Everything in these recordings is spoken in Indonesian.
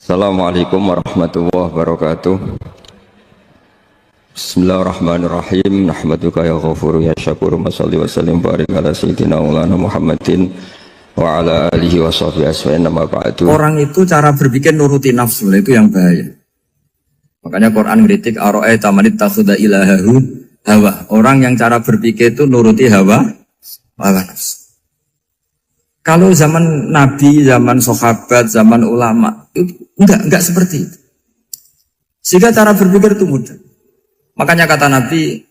Assalamualaikum warahmatullahi wabarakatuh. Bismillahirrahmanirrahim. Nahmaduka ya ghafuru ya syakuru. Masalli wa sallim barik ala sayyidina maulana Muhammadin wa ala alihi wa sahbihi asma'in nama ba'du. Orang itu cara berpikir nuruti nafsu, itu yang bahaya. Makanya Quran kritik ara'aita man ittakhadha ilahahu hawa. Orang yang cara berpikir itu nuruti hawa nafsu. Kalau zaman Nabi, zaman sahabat, zaman ulama, itu enggak seperti itu. Sehingga cara berpikir itu mudah. Makanya kata Nabi,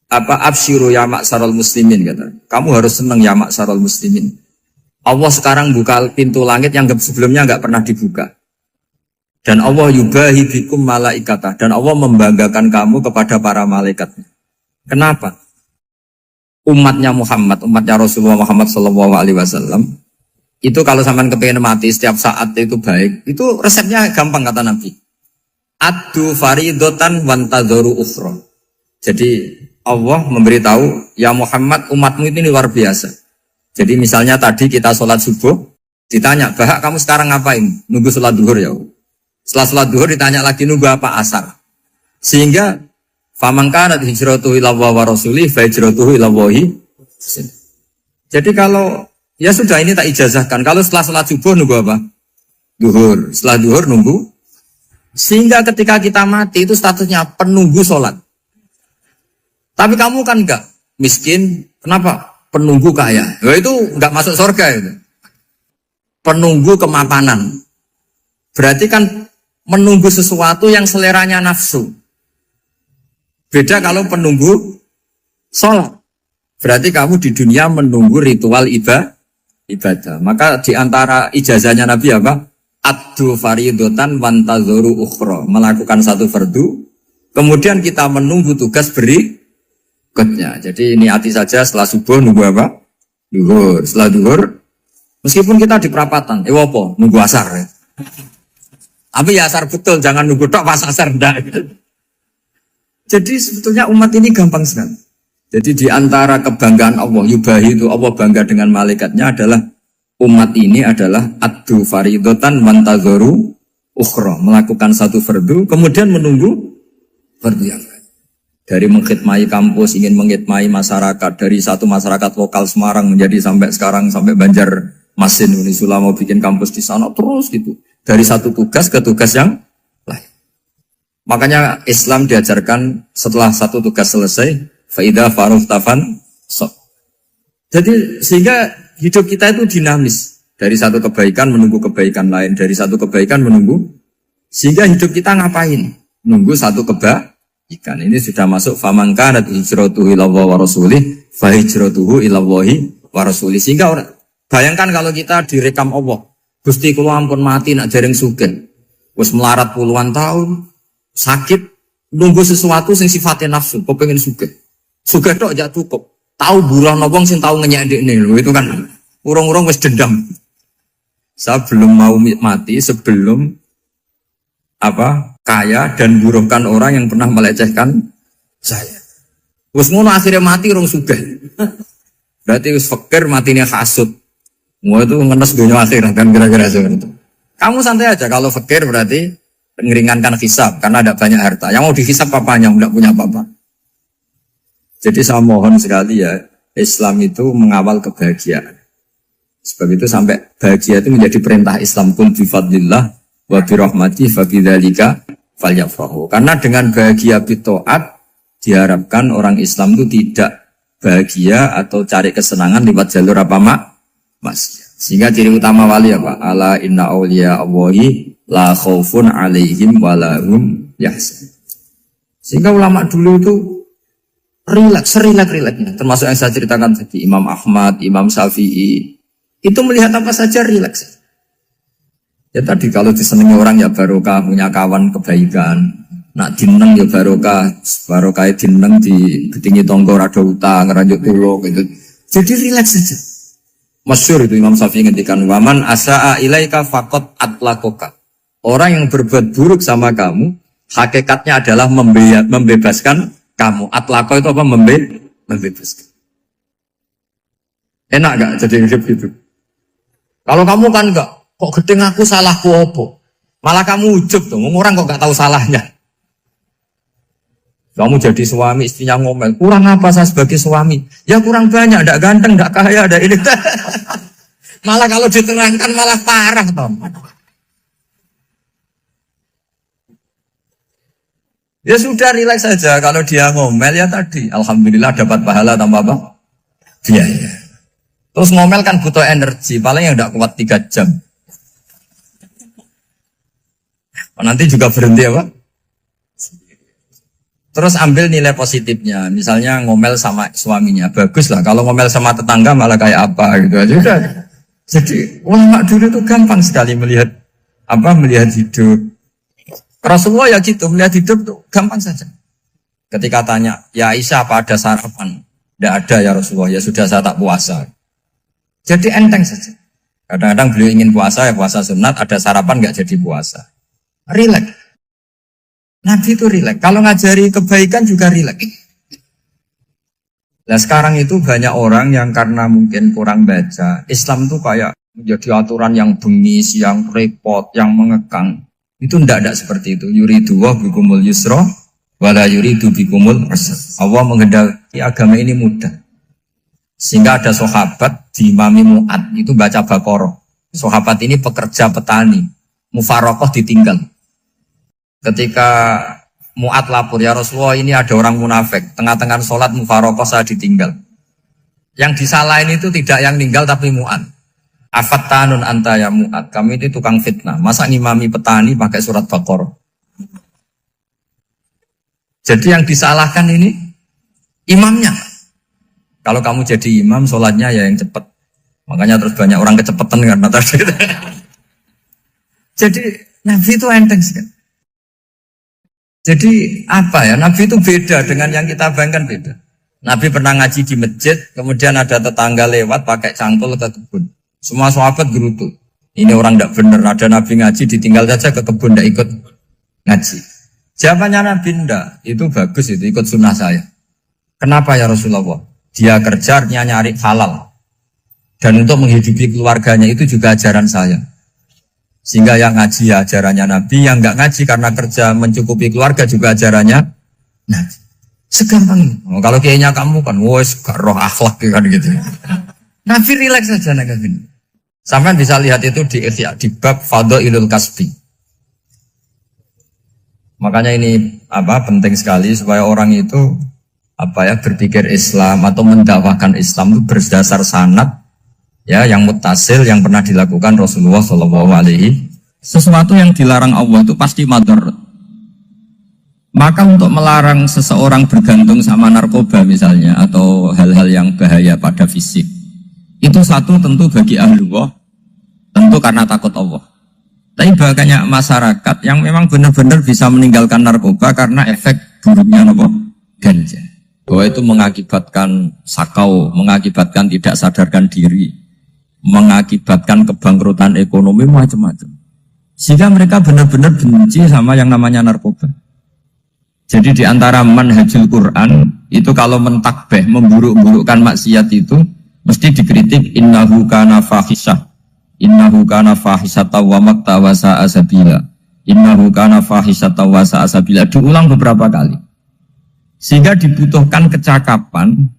absyiru ya ma'syaral muslimin, kata. Kamu harus senang ya ma'syaral muslimin. Allah sekarang buka pintu langit yang sebelumnya enggak pernah dibuka. Dan Allah yubahi bikum malaikata. Dan Allah membanggakan kamu kepada para malaikat. Kenapa? Umatnya Muhammad, umatnya Rasulullah Muhammad SAW, itu kalau sampean kepengen mati setiap saat itu baik, itu resepnya gampang kata Nabi. Addu faridotan wantadzoru ukhra. Jadi Allah memberitahu, ya Muhammad, umatmu ini luar biasa. Jadi misalnya tadi kita sholat subuh, ditanya, Bahak kamu sekarang ngapain? Nunggu sholat duhur ya. Setelah sholat duhur ditanya lagi nunggu apa asar. Sehingga faman kanat hijratuhu ila Allah wa rasulih fa hijratuhu ila Allah. Jadi kalau ya sudah ini tak ijazahkan. Kalau setelah salat subuh nunggu apa? Duhur. Setelah duhur nunggu. Sehingga ketika kita mati itu statusnya penunggu sholat. Tapi kamu kan enggak miskin. Kenapa? Penunggu kaya. Nah, itu enggak masuk surga itu. Penunggu kemapanan. Berarti kan menunggu sesuatu yang seleranya nafsu. Beda kalau penunggu sholat. Berarti kamu di dunia menunggu ritual ibadah. Maka di antara ijazahnya Nabi apa? Addu faridotan wantadzoru ukhra. Melakukan satu fardu. Kemudian kita menunggu tugas berikutnya. Jadi niati saja setelah subuh nunggu apa? Duhur. Setelah duhur, meskipun kita di perapatan. Apa? Nunggu asar. Ya. Tapi ya asar betul. Jangan nunggu tok pas asar. Enggak. Jadi sebetulnya umat ini gampang sekali. Jadi di antara kebanggaan Allah, yubahi itu Allah bangga dengan malaikatnya adalah umat ini adalah addu faridotan wantadzoru ukhra. Melakukan satu fardu, kemudian menunggu fardu yang lain. Dari mengkhidmati kampus, ingin mengkhidmati masyarakat. Dari satu masyarakat lokal Semarang menjadi sampai sekarang, sampai Banjarmasin, Unisula mau bikin kampus di sana, terus gitu. Dari satu tugas ke tugas yang lain. Makanya Islam diajarkan setelah satu tugas selesai, faidah faruhtafan sok. Jadi sehingga hidup kita itu dinamis. Dari satu kebaikan menunggu kebaikan lain, dari satu kebaikan menunggu. Sehingga hidup kita ngapain? Nunggu satu kebaikan. Ini sudah masuk faman kanat hijratuhu ila Allah wa rasulih, fa hijratuhu ila Allah wa rasulih. Sehingga bayangkan kalau kita direkam Allah, Gusti kula ampun mati nak jareng sugih. Wis melarat puluhan tahun. Sakit, nunggu sesuatu sing sifatnya nafsu, kok pengen sugih tok aja cukup. Tahu buruh nobong sing tahu ngenyek dekne lho, itu kan urung-urung wis dendam. Saya belum mau mati sebelum kaya dan buruhkan orang yang pernah melecehkan saya. Wis ngono akhirnya mati urung sugih. Berarti wis fakir matine hasud. Mau itu ngenes dunia akhirat kan kira-kira seperti itu. Kamu santai aja kalau fakir berarti meringankan hisab karena ada banyak harta. Yang mau dihisab papanya, tidak punya apa-apa. Jadi saya mohon sekali ya, Islam itu mengawal kebahagiaan. Sebab itu sampai bahagia itu menjadi perintah Islam pun bifadlillah wa birahmati fa bidzalika falyafrahu. Karena dengan bahagia bitaat diharapkan orang Islam itu tidak bahagia atau cari kesenangan lewat jalur maksiat. Sehingga ciri utama wali apa? Ala inna awliya Allahi la khaufun alaihim walahum yahzanun. Sehingga ulama dulu itu rileks-rileksnya. Termasuk yang saya ceritakan tadi, Imam Ahmad, Imam Syafi'i, itu melihat apa saja rileks. Ya tadi kalau disenangi orang ya barokah, punya kawan kebaikan. Nak dineng ya barokah dineng di gedingi tonggo rada utang, ngeranjuk tulo gitu. Jadi rileks saja. Masyhur itu Imam Syafi'i ngendikan waman asaa ilaika faqat atlakoka. Orang yang berbuat buruk sama kamu hakikatnya adalah membebaskan kamu. Atlako itu apa? Membebaskan. Enak gak jadi hidup gitu? Kalau kamu kan enggak, kok gedeng aku salahku apa? Malah kamu ujub tuh, orang kok gak tahu salahnya. Kamu jadi suami, istrinya ngomel, kurang apa saya sebagai suami? Ya kurang banyak, ndak ganteng, ndak kaya, ndak ini. Malah kalau diterangkan malah parah toh. Ya sudah rileks saja, kalau dia ngomel ya tadi, alhamdulillah dapat pahala tambah apa? Biaya. Terus ngomel kan butuh energi, paling yang ndak kuat 3 jam. Nanti juga berhenti apa? Terus ambil nilai positifnya, misalnya ngomel sama suaminya, bagus lah. Kalau ngomel sama tetangga malah kayak apa gitu aja. Udah. Jadi ulama dulu itu gampang sekali melihat hidup. Rasulullah ya gitu, melihat hidup tuh gampang saja. Ketika tanya, ya Aisyah apa ada sarapan? Tidak ada ya Rasulullah, ya sudah saya tak puasa. Jadi enteng saja. Kadang-kadang beliau ingin puasa, ya puasa sunat, ada sarapan nggak jadi puasa. Relax. Nabi itu rileks. Kalau ngajari kebaikan juga rileks. Nah sekarang itu banyak orang yang karena mungkin kurang baca, Islam itu kayak menjadi aturan yang bengis, yang repot, yang mengekang. Itu tidak seperti itu. Yuridu wa bikumul yusra wala yuridu bikumul usra. Allah menghendaki agama ini mudah. Sehingga ada sahabat di Imami Mu'ad itu baca Baqarah. Sahabat ini pekerja petani, mufarokoh ditinggal. Ketika Mu'ad lapor, ya Rasulullah ini ada orang munafik, tengah-tengah sholat mufarokoh saya ditinggal. Yang disalahin itu tidak yang ninggal tapi Mu'ad. Afattanun anta ya Mu'ad, kami ini tukang fitnah. Masa ngimami petani pakai surat Baqarah? Jadi yang disalahkan ini imamnya. Kalau kamu jadi imam, sholatnya ya yang cepat. Makanya terus banyak orang kecepatan karena tadi. Jadi Nabi itu enteng sekali. Jadi apa ya, Nabi itu beda dengan yang kita bayangkan beda. Nabi pernah ngaji di masjid, kemudian ada tetangga lewat pakai cangkul ke kebun. Semua sahabat gerutu. Ini orang tidak benar, ada Nabi ngaji ditinggal saja ke kebun, tidak ikut ngaji. Jawabannya Nabi tidak, itu bagus itu, ikut sunnah saya. Kenapa ya Rasulullah? Dia kerja nyari halal. Dan untuk menghidupi keluarganya itu juga ajaran saya. Sehingga yang ngaji ya ajarannya Nabi, yang nggak ngaji karena kerja mencukupi keluarga juga ajarannya Nabi. Segampang ini. Oh, kalau kayaknya kamu kan, wes gak roh akhlak kan gitu. Nabi rileks saja Nabi. Sampai bisa lihat itu di bab Fadhailul Kasbi. Makanya ini penting sekali supaya orang itu berpikir Islam atau mendakwahkan Islam itu berdasar sanad. Ya, yang mutasil yang pernah dilakukan Rasulullah SAW. Sesuatu yang dilarang Allah itu pasti madharat. Maka untuk melarang seseorang bergantung sama narkoba misalnya atau hal-hal yang bahaya pada fisik, itu satu tentu bagi ahlullah, tentu karena takut Allah. Tapi banyak masyarakat yang memang benar-benar bisa meninggalkan narkoba karena efek buruknya ganja. Bahwa itu mengakibatkan sakau, mengakibatkan tidak sadarkan diri, mengakibatkan kebangkrutan ekonomi macam-macam. Sehingga mereka benar-benar benci sama yang namanya narkoba. Jadi di antara manhajul Quran itu kalau mentakbih, memburuk-burukkan maksiat itu mesti dikritik innahu kana fahisyah. Innahu kana fahisyata wa maqta wa sa'a sabila. Innahu kana fahisyata wa sa'a sabila. Diulang beberapa kali. Sehingga dibutuhkan kecakapan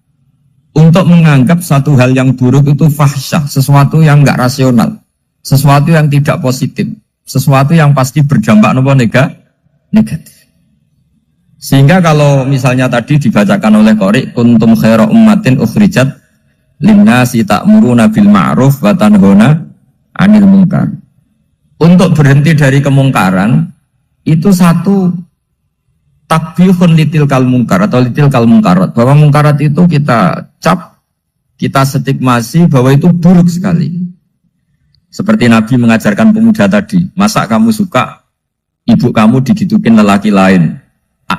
untuk menganggap satu hal yang buruk itu fahsyah, sesuatu yang enggak rasional, sesuatu yang tidak positif, sesuatu yang pasti berdampak negatif. Sehingga kalau misalnya tadi dibacakan oleh Qori, kuntum khaira ummatin ukhrijat linnasi ta'muruna bil ma'ruf wa tanhauna 'anil munkar. Untuk berhenti dari kemungkaran itu satu takbihun litil kal mungkar atau litil kal mungkarat, bahwa mungkarat itu kita cap, kita stigmasi bahwa itu buruk sekali. Seperti Nabi mengajarkan pemuda tadi, masa kamu suka ibu kamu digitukin lelaki lain,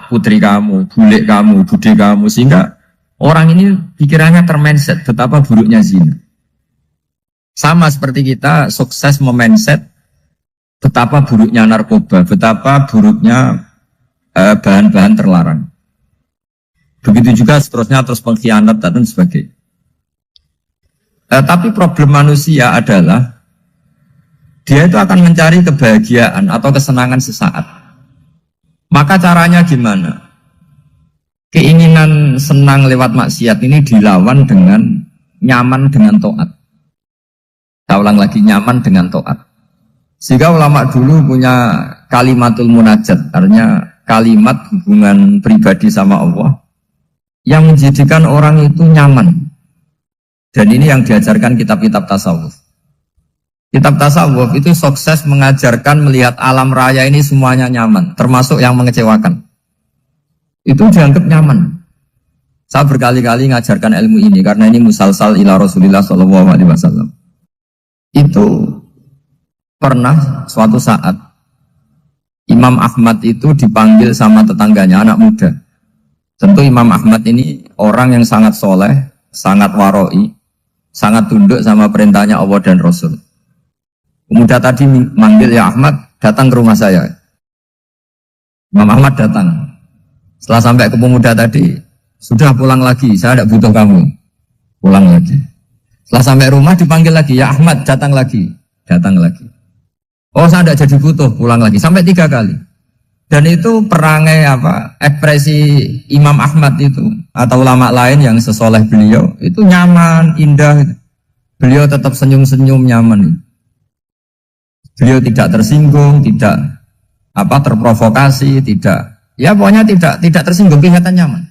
putri kamu, bule kamu, bude kamu, sehingga orang ini pikirannya termindset betapa buruknya zina. Sama seperti kita sukses memindset betapa buruknya narkoba, betapa buruknya bahan-bahan terlarang. Begitu juga seterusnya, terus pengkhianat dan sebagainya. Tapi problem manusia adalah Dia itu akan mencari kebahagiaan atau kesenangan sesaat. Maka caranya gimana? Keinginan senang lewat maksiat ini dilawan dengan nyaman dengan taat. Saya ulang lagi, nyaman dengan taat. Sehingga ulama dulu punya kalimatul munajat, artinya kalimat hubungan pribadi sama Allah yang menjadikan orang itu nyaman. Dan ini yang diajarkan kitab-kitab tasawuf. Kitab tasawuf itu sukses mengajarkan melihat alam raya ini semuanya nyaman, termasuk yang mengecewakan. Itu dianggap nyaman. Saya berkali-kali mengajarkan ilmu ini karena ini musalsal ila Rasulillah SAW. Itu pernah suatu saat Imam Ahmad itu dipanggil sama tetangganya, anak muda. Tentu Imam Ahmad ini orang yang sangat soleh, sangat waroi, sangat tunduk sama perintahnya Allah dan Rasul. Pemuda tadi manggil, ya Ahmad, datang ke rumah saya. Imam Ahmad datang. Setelah sampai ke pemuda tadi, sudah pulang lagi, saya tidak butuh kamu. Pulang lagi. Setelah sampai rumah dipanggil lagi, ya Ahmad, datang lagi. Datang lagi. Oh, saya tidak jadi butuh, pulang lagi. Sampai 3 kali. Dan itu perangai ekspresi Imam Ahmad itu atau ulama lain yang sesoleh beliau itu nyaman, indah. Beliau tetap senyum-senyum nyaman. Beliau tidak tersinggung, tidak terprovokasi, tidak, ya pokoknya tidak tersinggung, kelihatan nyaman.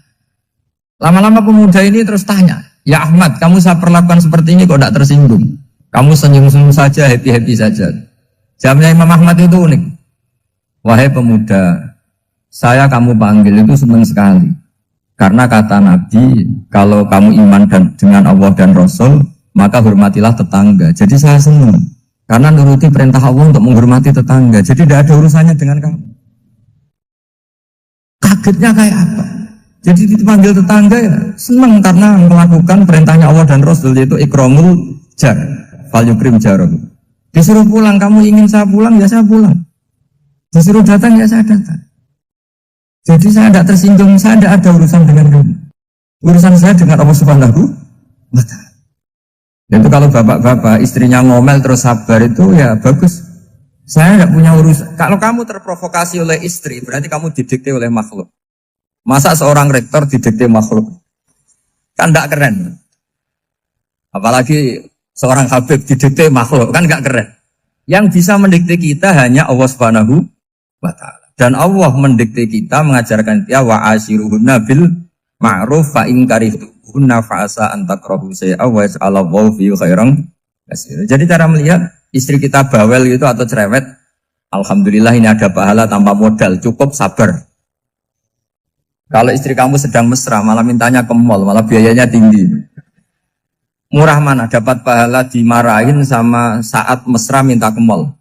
Lama-lama pemuda ini terus tanya, ya Ahmad, kamu saya perlakukan seperti ini kok tidak tersinggung? Kamu senyum-senyum saja, happy-happy saja. Jawabnya Imam Ahmad itu unik. Wahai pemuda, saya kamu panggil itu senang sekali. Karena kata Nabi, kalau kamu iman dengan Allah dan Rasul, maka hormatilah tetangga. Jadi saya senang. Karena nuruti perintah Allah untuk menghormati tetangga. Jadi tidak ada urusannya dengan kamu. Kagetnya kayak apa? Jadi dipanggil tetangga ya senang karena melakukan perintahnya Allah dan Rasul, yaitu ikramul jar, fal yukrim jarum. Disuruh pulang, kamu ingin saya pulang, ya saya pulang. Disuruh datang, ya saya datang. Jadi saya tidak tersinggung, saya tidak ada urusan dengan kamu. Urusan saya dengan Allah Subhanahu wa Ta'ala. Itu kalau bapak-bapak istrinya ngomel terus sabar itu ya bagus. Saya tidak punya urusan. Kalau kamu terprovokasi oleh istri, berarti kamu didikte oleh makhluk. Masa seorang rektor didikte makhluk? Kan tidak keren. Apalagi seorang habib didikte makhluk, kan tidak keren. Yang bisa mendikte kita hanya Allah Subhanahu wa Ta'ala. Dan Allah mendikte kita, mengajarkan dia wa ashiruhunna bil ma'ruf fa in karihtuhunna fa'asa an takrahu shay'an wa yaj'alallahu fi khairan katsira. Jadi cara melihat istri kita bawel gitu atau cerewet, alhamdulillah ini ada pahala tanpa modal, cukup sabar. Kalau istri kamu sedang mesra, malah mintanya ke mall, malah biayanya tinggi. Murah mana dapat pahala dimarahin sama saat mesra minta ke mall?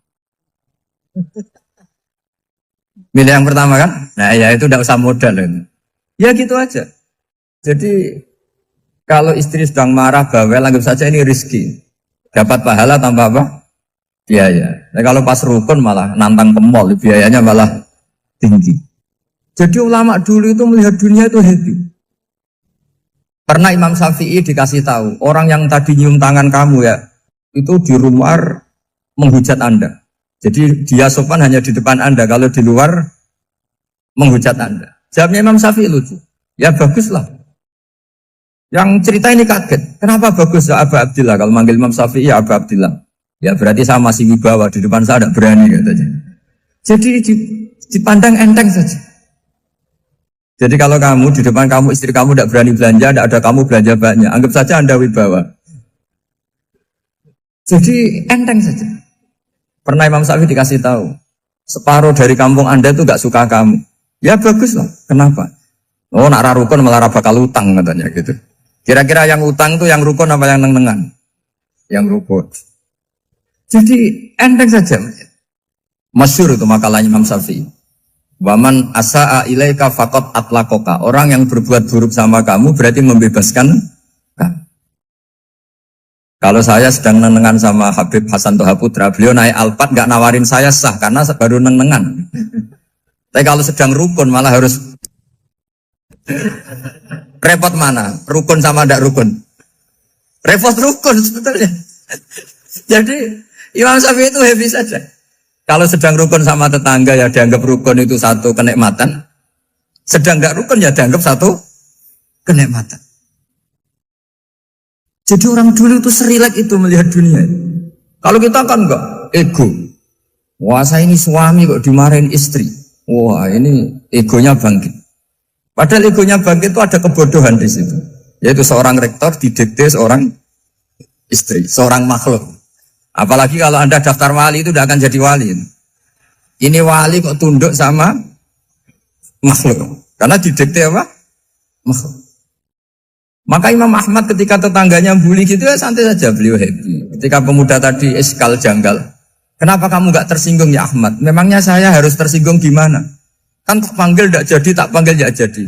Milih yang pertama kan? Nah ya itu tidak usah modal ini. Ya gitu aja. Jadi kalau istri sedang marah bawel, anggap saja ini rezeki. Dapat pahala tanpa apa? Biaya. Nah, kalau pas rukun malah nantang ke mall, biayanya malah tinggi. Jadi ulama dulu itu melihat dunia itu happy. Pernah Imam Syafi'i dikasih tahu, orang yang tadi nyium tangan kamu ya, itu di luar menghujat Anda. Jadi dia sopan hanya di depan Anda, kalau di luar menghujat Anda. Jawabnya Imam Syafi'i lucu. Ya baguslah. Yang cerita ini kaget. Kenapa bagus ya Aba Abdillah? Kalau manggil Imam Syafi'i ya Aba Abdillah. Ya berarti saya masih wibawa, di depan saya tidak berani katanya. Jadi dipandang enteng saja. Jadi kalau kamu di depan kamu istri kamu tidak berani belanja, tidak ada kamu belanja banyak, anggap saja Anda wibawa. Jadi enteng saja. Pernah Imam Syafi'i dikasih tahu, separuh dari kampung Anda itu gak suka kamu. Ya bagus lah. Kenapa? Oh nak rukun malah bakal utang katanya gitu. Kira-kira yang utang itu yang rukun apa yang neng-nengan? Yang rukun. Jadi enteng saja. Masyhur itu makalahnya Imam Syafi'i. Waman asa'a ilaika faqad atlaqaka. Orang yang berbuat buruk sama kamu berarti membebaskan kamu. Kalau saya sedang nenengan sama Habib Hasan Toha Putra, beliau naik Alphard nggak nawarin saya sah karena baru nenengan. Tapi kalau sedang rukun malah harus repot mana? Rukun sama tidak rukun? Repot rukun sebetulnya. Jadi Imam Syafi'i itu happy saja. Kalau sedang rukun sama tetangga ya dianggap rukun itu satu kenikmatan. Sedang nggak rukun ya dianggap satu kenikmatan. Jadi orang dulu itu serilek itu melihat dunia. Kalau kita kan enggak, ego. Wah saya ini suami kok dimarahin istri. Wah ini egonya bangkit. Padahal egonya bangkit itu ada kebodohan di situ. Yaitu seorang rektor didikte seorang istri, seorang makhluk. Apalagi kalau Anda daftar wali itu tidak akan jadi wali. Ini wali kok tunduk sama makhluk. Karena didikte apa? Makhluk. Maka Imam Ahmad ketika tetangganya bully gitu ya santai saja, beliau happy. Ketika pemuda tadi eskal janggal, kenapa kamu gak tersinggung ya Ahmad? Memangnya saya harus tersinggung gimana? Kan tak panggil tidak jadi, tak panggil tidak jadi.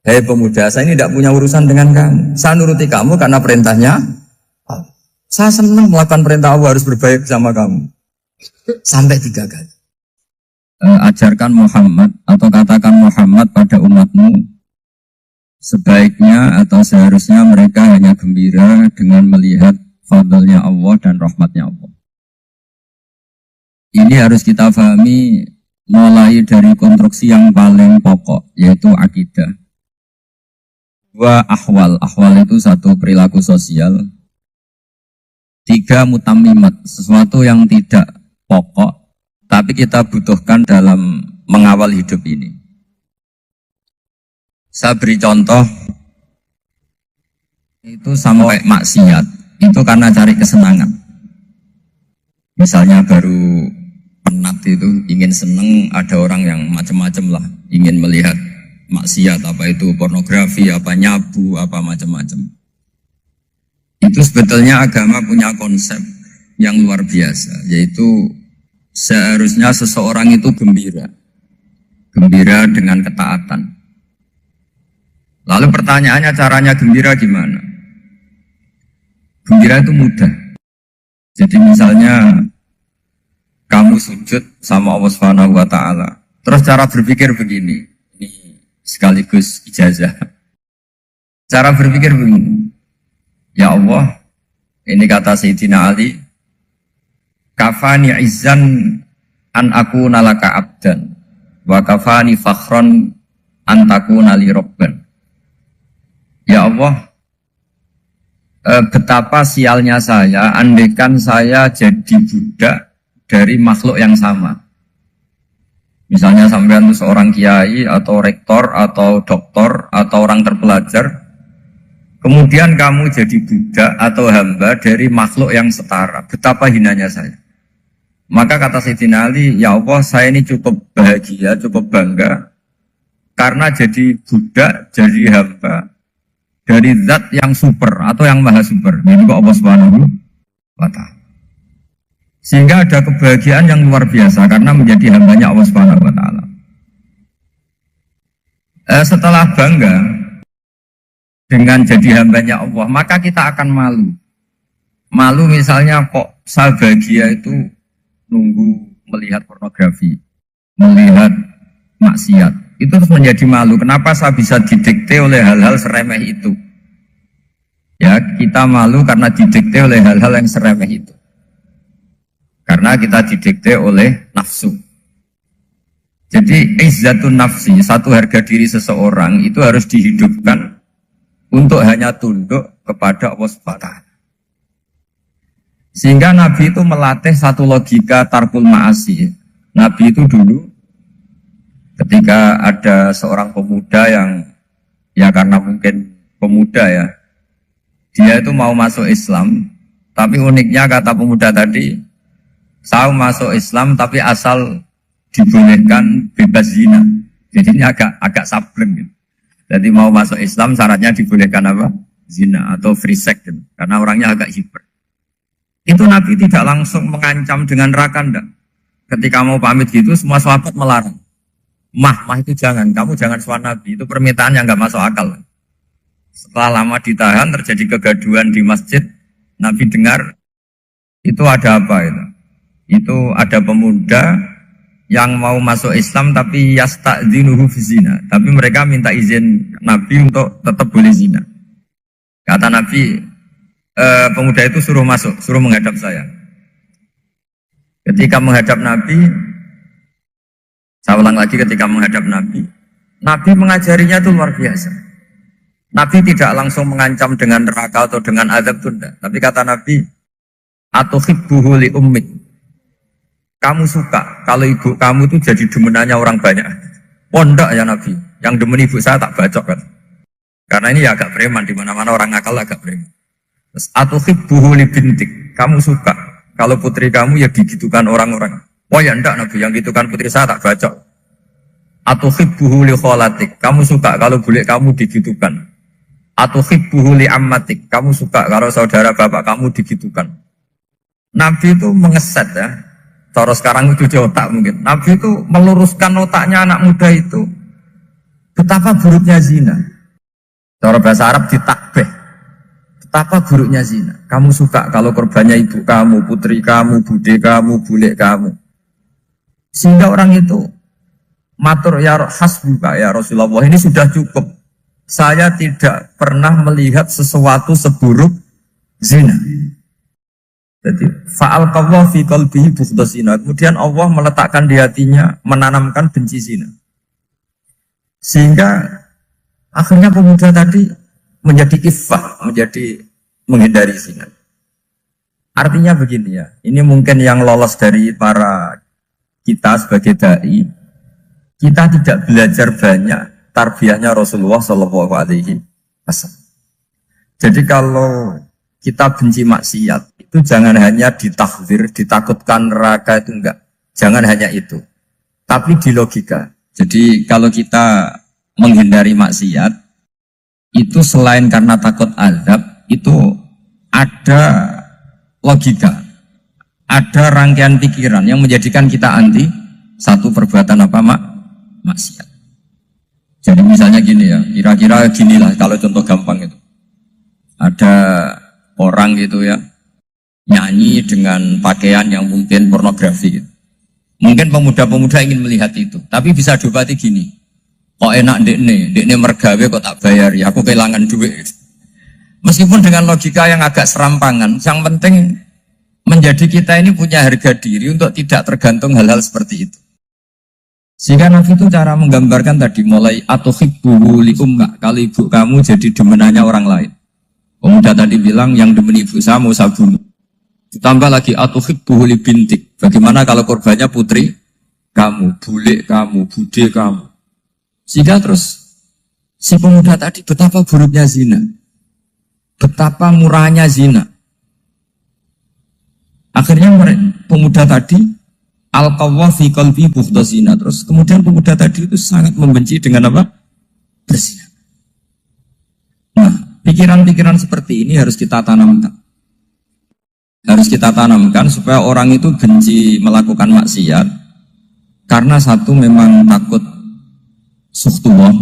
Hei pemuda, saya ini tidak punya urusan dengan kamu. Saya nuruti kamu karena perintahnya. Saya senang melakukan perintah Allah, harus berbaik sama kamu. Sampai 3 kali. Ajarkan Muhammad atau katakan Muhammad pada umatmu. Sebaiknya atau seharusnya mereka hanya gembira dengan melihat fadlnya Allah dan rahmatnya Allah. Ini harus kita pahami mulai dari konstruksi yang paling pokok, yaitu akidah. 2 ahwal. Ahwal itu 1 perilaku sosial. 3 mutammimat, sesuatu yang tidak pokok, tapi kita butuhkan dalam mengawal hidup ini. Saya beri contoh, itu sampai maksiat, itu karena cari kesenangan. Misalnya baru penat itu, ingin seneng, ada orang yang macam-macam lah, ingin melihat maksiat, apa itu pornografi, apa nyabu, apa macam-macam. Itu sebetulnya agama punya konsep yang luar biasa, yaitu seharusnya seseorang itu gembira. Gembira dengan ketaatan. Lalu pertanyaannya caranya gembira gimana? Gembira itu mudah. Jadi misalnya kamu sujud sama Allah Subhanahu wa taala. Terus cara berpikir begini. Ini sekaligus ijazah. Cara berpikir begini. Ya Allah, ini kata Sayyidina Ali, kafani izzan an akuna laka abdan wa kafani fakhran an takuna li rabban. Ya Allah, betapa sialnya saya, andaikan saya jadi budak dari makhluk yang sama. Misalnya sampean itu seorang kiai atau rektor atau doktor atau orang terpelajar, kemudian kamu jadi budak atau hamba dari makhluk yang setara. Betapa hinanya saya. Maka kata Sayyidina Ali, ya Allah saya ini cukup bahagia, cukup bangga, karena jadi budak, jadi hamba dari zat yang super atau yang maha super, yaitu Allah Subhanahu wa ta'ala. Sehingga ada kebahagiaan yang luar biasa karena menjadi hambanya Allah Subhanahu wa ta'ala. Setelah bangga dengan jadi hambanya Allah, maka kita akan malu. Malu misalnya kok saya bahagia itu nunggu melihat pornografi, melihat maksiat. Itu terus menjadi malu. Kenapa saya bisa didikte oleh hal-hal seremeh itu? Ya, kita malu karena didikte oleh hal-hal yang seremeh itu. Karena kita didikte oleh nafsu. Jadi, izzatun nafsi, satu harga diri seseorang itu harus dihidupkan untuk hanya tunduk kepada Allah Subhanahu wa ta'ala. Sehingga Nabi itu melatih satu logika tarkul ma'asi. Nabi itu dulu ketika ada seorang pemuda yang ya karena mungkin pemuda ya, dia itu mau masuk Islam, tapi uniknya kata pemuda tadi, saya masuk Islam tapi asal dibolehkan bebas zina. Jadi ini agak sableng gitu. Jadi mau masuk Islam syaratnya dibolehkan apa? Zina atau free sex gitu. Karena orangnya agak hiper. Itu Nabi tidak langsung mengancam dengan neraka enggak. Ketika mau pamit gitu semua sahabat melarang. Mah itu jangan, kamu jangan suan Nabi, itu permintaan yang nggak masuk akal. Setelah lama ditahan, terjadi kegaduhan di masjid, Nabi dengar, itu ada apa itu? Itu ada pemuda yang mau masuk Islam tapi yasta'dzinuhu fi zina, tapi mereka minta izin Nabi untuk tetap boleh zina. Kata Nabi, pemuda itu suruh masuk, suruh menghadap saya. Ketika menghadap Nabi, saya ulang lagi ketika menghadap Nabi, Nabi mengajarinya itu luar biasa. Nabi tidak langsung mengancam dengan neraka atau dengan azab tunda. Tapi kata Nabi, atuhibbuhu li ummik. Kamu suka kalau ibu kamu itu jadi demenannya orang banyak. Oh enggak ya Nabi, yang demen ibu saya tak bacok kan. Karena ini ya agak preman, di mana-mana orang nakal agak preman. Terus atuhibbuhu li bintik. Kamu suka kalau putri kamu ya digitukan orang-orang. Oh ya enggak Nabi, yang gitukan putri saya tak bacok. Atuhibbuhu li kholatik. Kamu suka kalau bule kamu digitukan. Atuhibbuhu li ammatik. Kamu suka kalau saudara bapak kamu digitukan. Nabi itu mengeset ya. Cara sekarang itu cuci otak mungkin. Nabi itu meluruskan otaknya anak muda itu. Betapa buruknya zina. Cara bahasa Arab ditakbih. Betapa buruknya zina. Kamu suka kalau korbannya ibu kamu, putri kamu, bude kamu, bule kamu. Sehingga orang itu matur ya hasbuka ya Rasulullah, ini sudah cukup. Saya tidak pernah melihat sesuatu seburuk zina. Jadi fa'al qawwa fi qalbihi bughda zina. Kemudian Allah meletakkan di hatinya, menanamkan benci zina. Sehingga akhirnya pemuda tadi menjadi iffah, menjadi menghindari zina. Artinya begini ya, ini mungkin yang lolos dari para kita sebagai dai, kita tidak belajar banyak tarbiyahnya Rasulullah Shallallahu Alaihi Wasallam. Jadi kalau kita benci maksiat, itu jangan hanya ditahdzir, ditakutkan neraka itu enggak. Jangan hanya itu. Tapi di logika. Jadi kalau kita menghindari maksiat, itu selain karena takut azab, itu ada logika. Ada rangkaian pikiran yang menjadikan kita anti satu perbuatan apa maksiat. Jadi misalnya gini ya, kira-kira ginilah kalau contoh gampang itu. Ada orang gitu ya, nyanyi dengan pakaian yang mungkin pornografi gitu. Mungkin pemuda-pemuda ingin melihat itu, tapi bisa diobati gini. Kok enak dekne mergawe kok tak bayar ya, aku kehilangan duit. Meskipun dengan logika yang agak serampangan, yang penting menjadi kita ini punya harga diri untuk tidak tergantung hal-hal seperti itu. Sehingga Nabi itu cara menggambarkan tadi mulai atuhibbuhu li ummik, kalau ibu kamu jadi demenannya orang lain. Pemuda tadi bilang yang demen ibu saya mau saya bunuh. Ditambah lagi atuhibbuhu li bintik. Bagaimana kalau korbannya putri kamu, bule kamu, bude kamu. Sehingga terus si pemuda tadi betapa buruknya zina. Betapa murahnya zina. Akhirnya pemuda tadi al-qawwa fi qalbi bughda zina. Terus kemudian pemuda tadi itu sangat membenci dengan apa? Berzina. Nah, pikiran-pikiran seperti ini harus kita tanamkan. Harus kita tanamkan supaya orang itu benci melakukan maksiat. Karena satu memang takut suhtullah,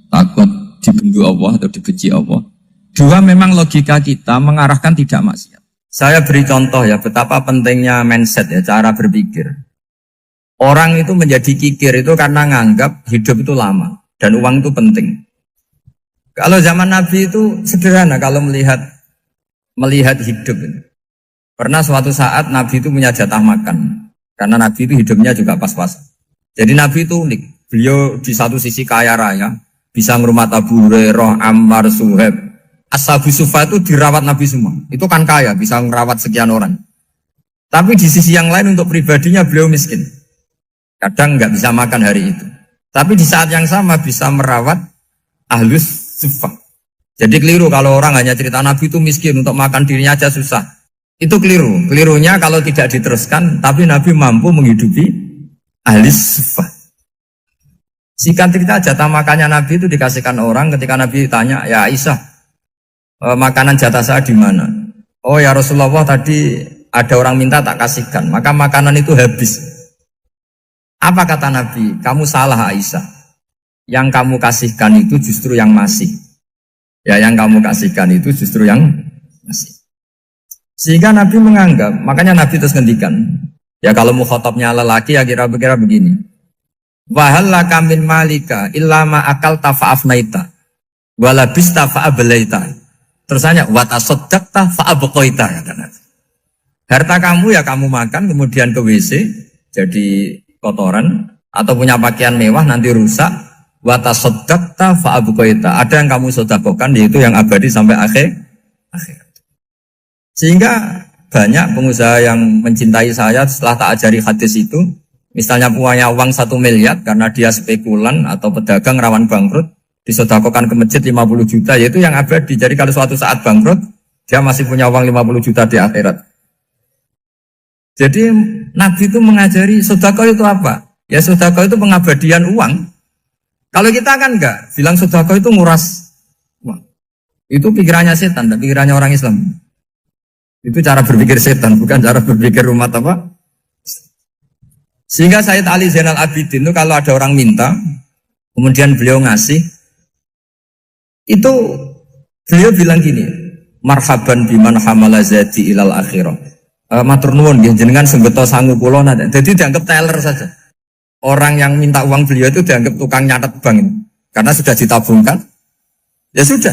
takut dibendu Allah atau dibenci Allah. Dua memang logika kita mengarahkan tidak maksiat. Saya beri contoh ya betapa pentingnya mindset ya, cara berpikir. Orang itu menjadi kikir itu karena nganggap hidup itu lama dan uang itu penting. Kalau zaman Nabi itu sederhana kalau melihat hidup. Pernah suatu saat Nabi itu punya jatah makan karena Nabi itu hidupnya juga pas-pasan. Jadi Nabi itu unik. Beliau di satu sisi kaya raya, bisa ngurmat Abu Hurairah, Ammar, Suhaib. Ashabu Sufa itu dirawat Nabi semua. Itu kan kaya, bisa merawat sekian orang. Tapi di sisi yang lain untuk pribadinya beliau miskin. Kadang nggak bisa makan hari itu. Tapi di saat yang sama bisa merawat Ahlus Sufa. Jadi keliru kalau orang hanya cerita Nabi itu miskin, untuk makan dirinya aja susah. Itu keliru. Kelirunya kalau tidak diteruskan, tapi Nabi mampu menghidupi Ahlus Sufa. Singkat cerita jatah makannya Nabi itu dikasihkan orang ketika Nabi tanya, ya Aisyah, makanan jatah saya di mana? Oh ya Rasulullah, tadi ada orang minta tak kasihkan, maka makanan itu habis. Apa kata Nabi? Kamu salah Aisyah. Yang kamu kasihkan itu justru yang masih. Ya yang kamu kasihkan itu justru yang masih. Sehingga Nabi menganggap, makanya Nabi terus ngendikan. Ya kalau mukhatabnya lelaki ya kira-kira begini. Wahallaka min malika illa ma akalta fa'afnaita walabista fa'ablaita. Terus tanya, watasoddaqta fa'abqaita, kata Nabi. Harta kamu ya kamu makan, kemudian ke WC, jadi kotoran, atau punya pakaian mewah nanti rusak. Watasoddaqta fa'abqaita. Ada yang kamu sedekahkan, yaitu yang abadi sampai akhir. Sehingga banyak pengusaha yang mencintai saya setelah tak ajari hadis itu, misalnya punya uang 1 miliar karena dia spekulan atau pedagang rawan bangkrut, disedekahkan ke masjid 50 juta, yaitu yang abadi. Jadi kalau suatu saat bangkrut, dia masih punya uang 50 juta di akhirat. Jadi Nabi itu mengajari sedekah itu apa? Ya sedekah itu pengabadian uang. Kalau kita kan enggak, bilang sedekah itu nguras uang. Itu pikirannya setan, dan pikirannya orang Islam. Itu cara berpikir setan, bukan cara berpikir umat apa? Sehingga Sayyid Ali Zainal Abidin itu kalau ada orang minta, kemudian beliau ngasih, itu beliau bilang gini, marhaban biman hamala zati ilal akhirah. Matur nuwun nggih jenengan senggeto sangu kula nate. Jadi dianggap teller saja. Orang yang minta uang beliau itu dianggap tukang nyatet bank ini. Karena sudah ditabungkan. Ya sudah.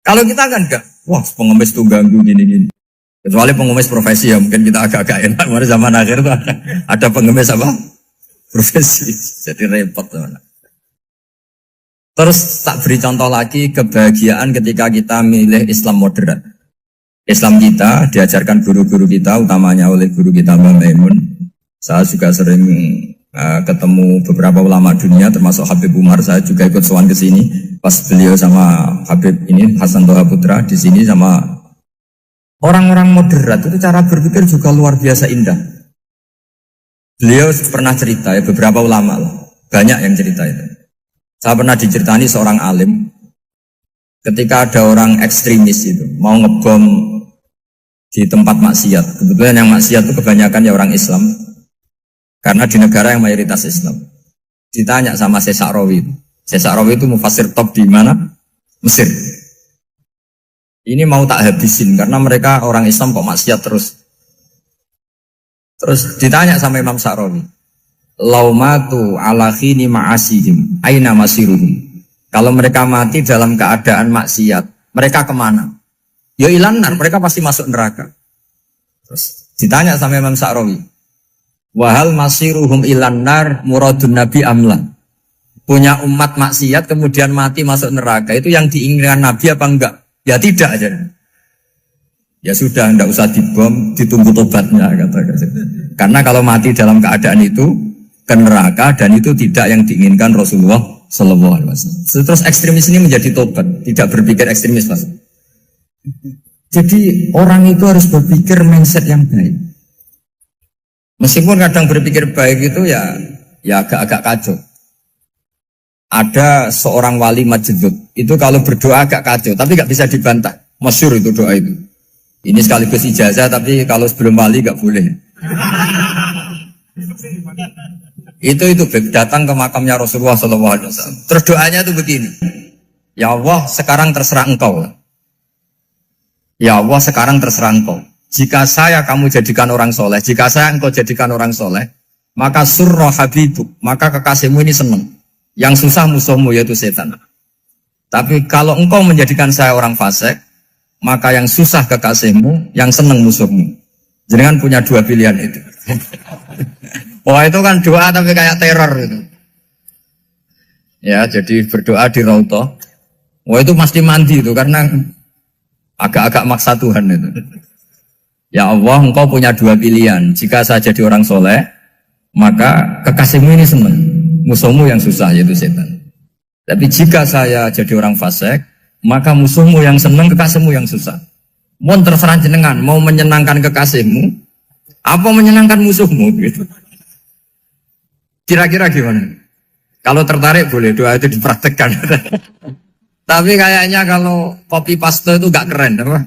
Kalau kita kan enggak, wah pengemis tuh ganggu gini-gini. Kecuali pengemis profesi ya mungkin kita agak-agak enak. Pada zaman akhir itu ada pengemis apa? Profesi. Jadi repot teman. Terus tak beri contoh lagi kebahagiaan ketika kita milih Islam moderat. Islam kita diajarkan guru-guru kita, utamanya oleh guru kita Mbah Maimun. Saya juga sering ketemu beberapa ulama dunia, termasuk Habib Umar. Saya juga ikut sowan ke sini pas beliau sama Habib ini Hasan Toha Putra di sini sama orang-orang moderat. Itu cara berpikir juga luar biasa indah. Beliau pernah cerita ya, beberapa ulama lah, banyak yang cerita itu. Saya pernah diceritani seorang alim ketika ada orang ekstremis itu mau ngebom di tempat maksiat. Kebetulan yang maksiat itu kebanyakan ya orang Islam. Karena di negara yang mayoritas Islam. Ditanya sama Syekh Sa'rawi. Syekh Sa'rawi itu mufassir top di mana? Mesir. Ini mau tak habisin karena mereka orang Islam kok maksiat terus. Terus ditanya sama Imam Sa'rawi. Laumatu ala khini ma'asihim aina masiruhum. Kalau mereka mati dalam keadaan maksiat, mereka kemana? Ya ilanar, mereka pasti masuk neraka. Terus ditanya sama Imam Sa'rawi, wahal masiruhum ilanar muradun nabi amla. Punya umat maksiat kemudian mati masuk neraka, itu yang diinginkan Nabi apa enggak? Ya tidak aja. Ya sudah, enggak usah dibom, ditunggu tobatnya kata-kata. Karena kalau mati dalam keadaan itu ke neraka dan itu tidak yang diinginkan Rasulullah Sallallahu Alaihi Wasallam. Terus ekstremis ini menjadi tobat, tidak berpikir ekstremis Mas. Jadi orang itu harus berpikir mindset yang baik. Meskipun kadang berpikir baik itu ya agak-agak kacau. Ada seorang wali majdud itu kalau berdoa agak kacau, tapi nggak bisa dibantah. Masyhur itu doa itu. Ini sekaligus ijazah, tapi kalau sebelum wali nggak boleh. Itu datang ke makamnya Rasulullah SAW. Terus doanya itu begini. Ya Allah, sekarang terserah engkau. Ya Allah, sekarang terserah engkau. Jika saya kamu jadikan orang soleh, jika saya engkau jadikan orang soleh, maka surra habibuk, maka kekasihmu ini senang. Yang susah musuhmu yaitu setan. Tapi kalau engkau menjadikan saya orang fasik, maka yang susah kekasihmu, yang senang musuhmu. Jangan punya dua pilihan itu. Wah itu kan doa tapi kayak teror itu. Ya jadi berdoa di Raudhah. Wah itu mesti mandi itu karena agak-agak maksa Tuhan itu. Ya Allah, engkau punya dua pilihan. Jika saya jadi orang soleh, maka kekasihmu ini senang. Musuhmu yang susah yaitu setan. Tapi jika saya jadi orang fasik, maka musuhmu yang senang, kekasihmu yang susah. Mohon terserah jenengan, mau menyenangkan kekasihmu, apa menyenangkan musuhmu gitu. Kira-kira gimana? Kalau tertarik boleh doa itu dipraktekkan. Tapi kayaknya kalau copy paste itu gak keren, apa?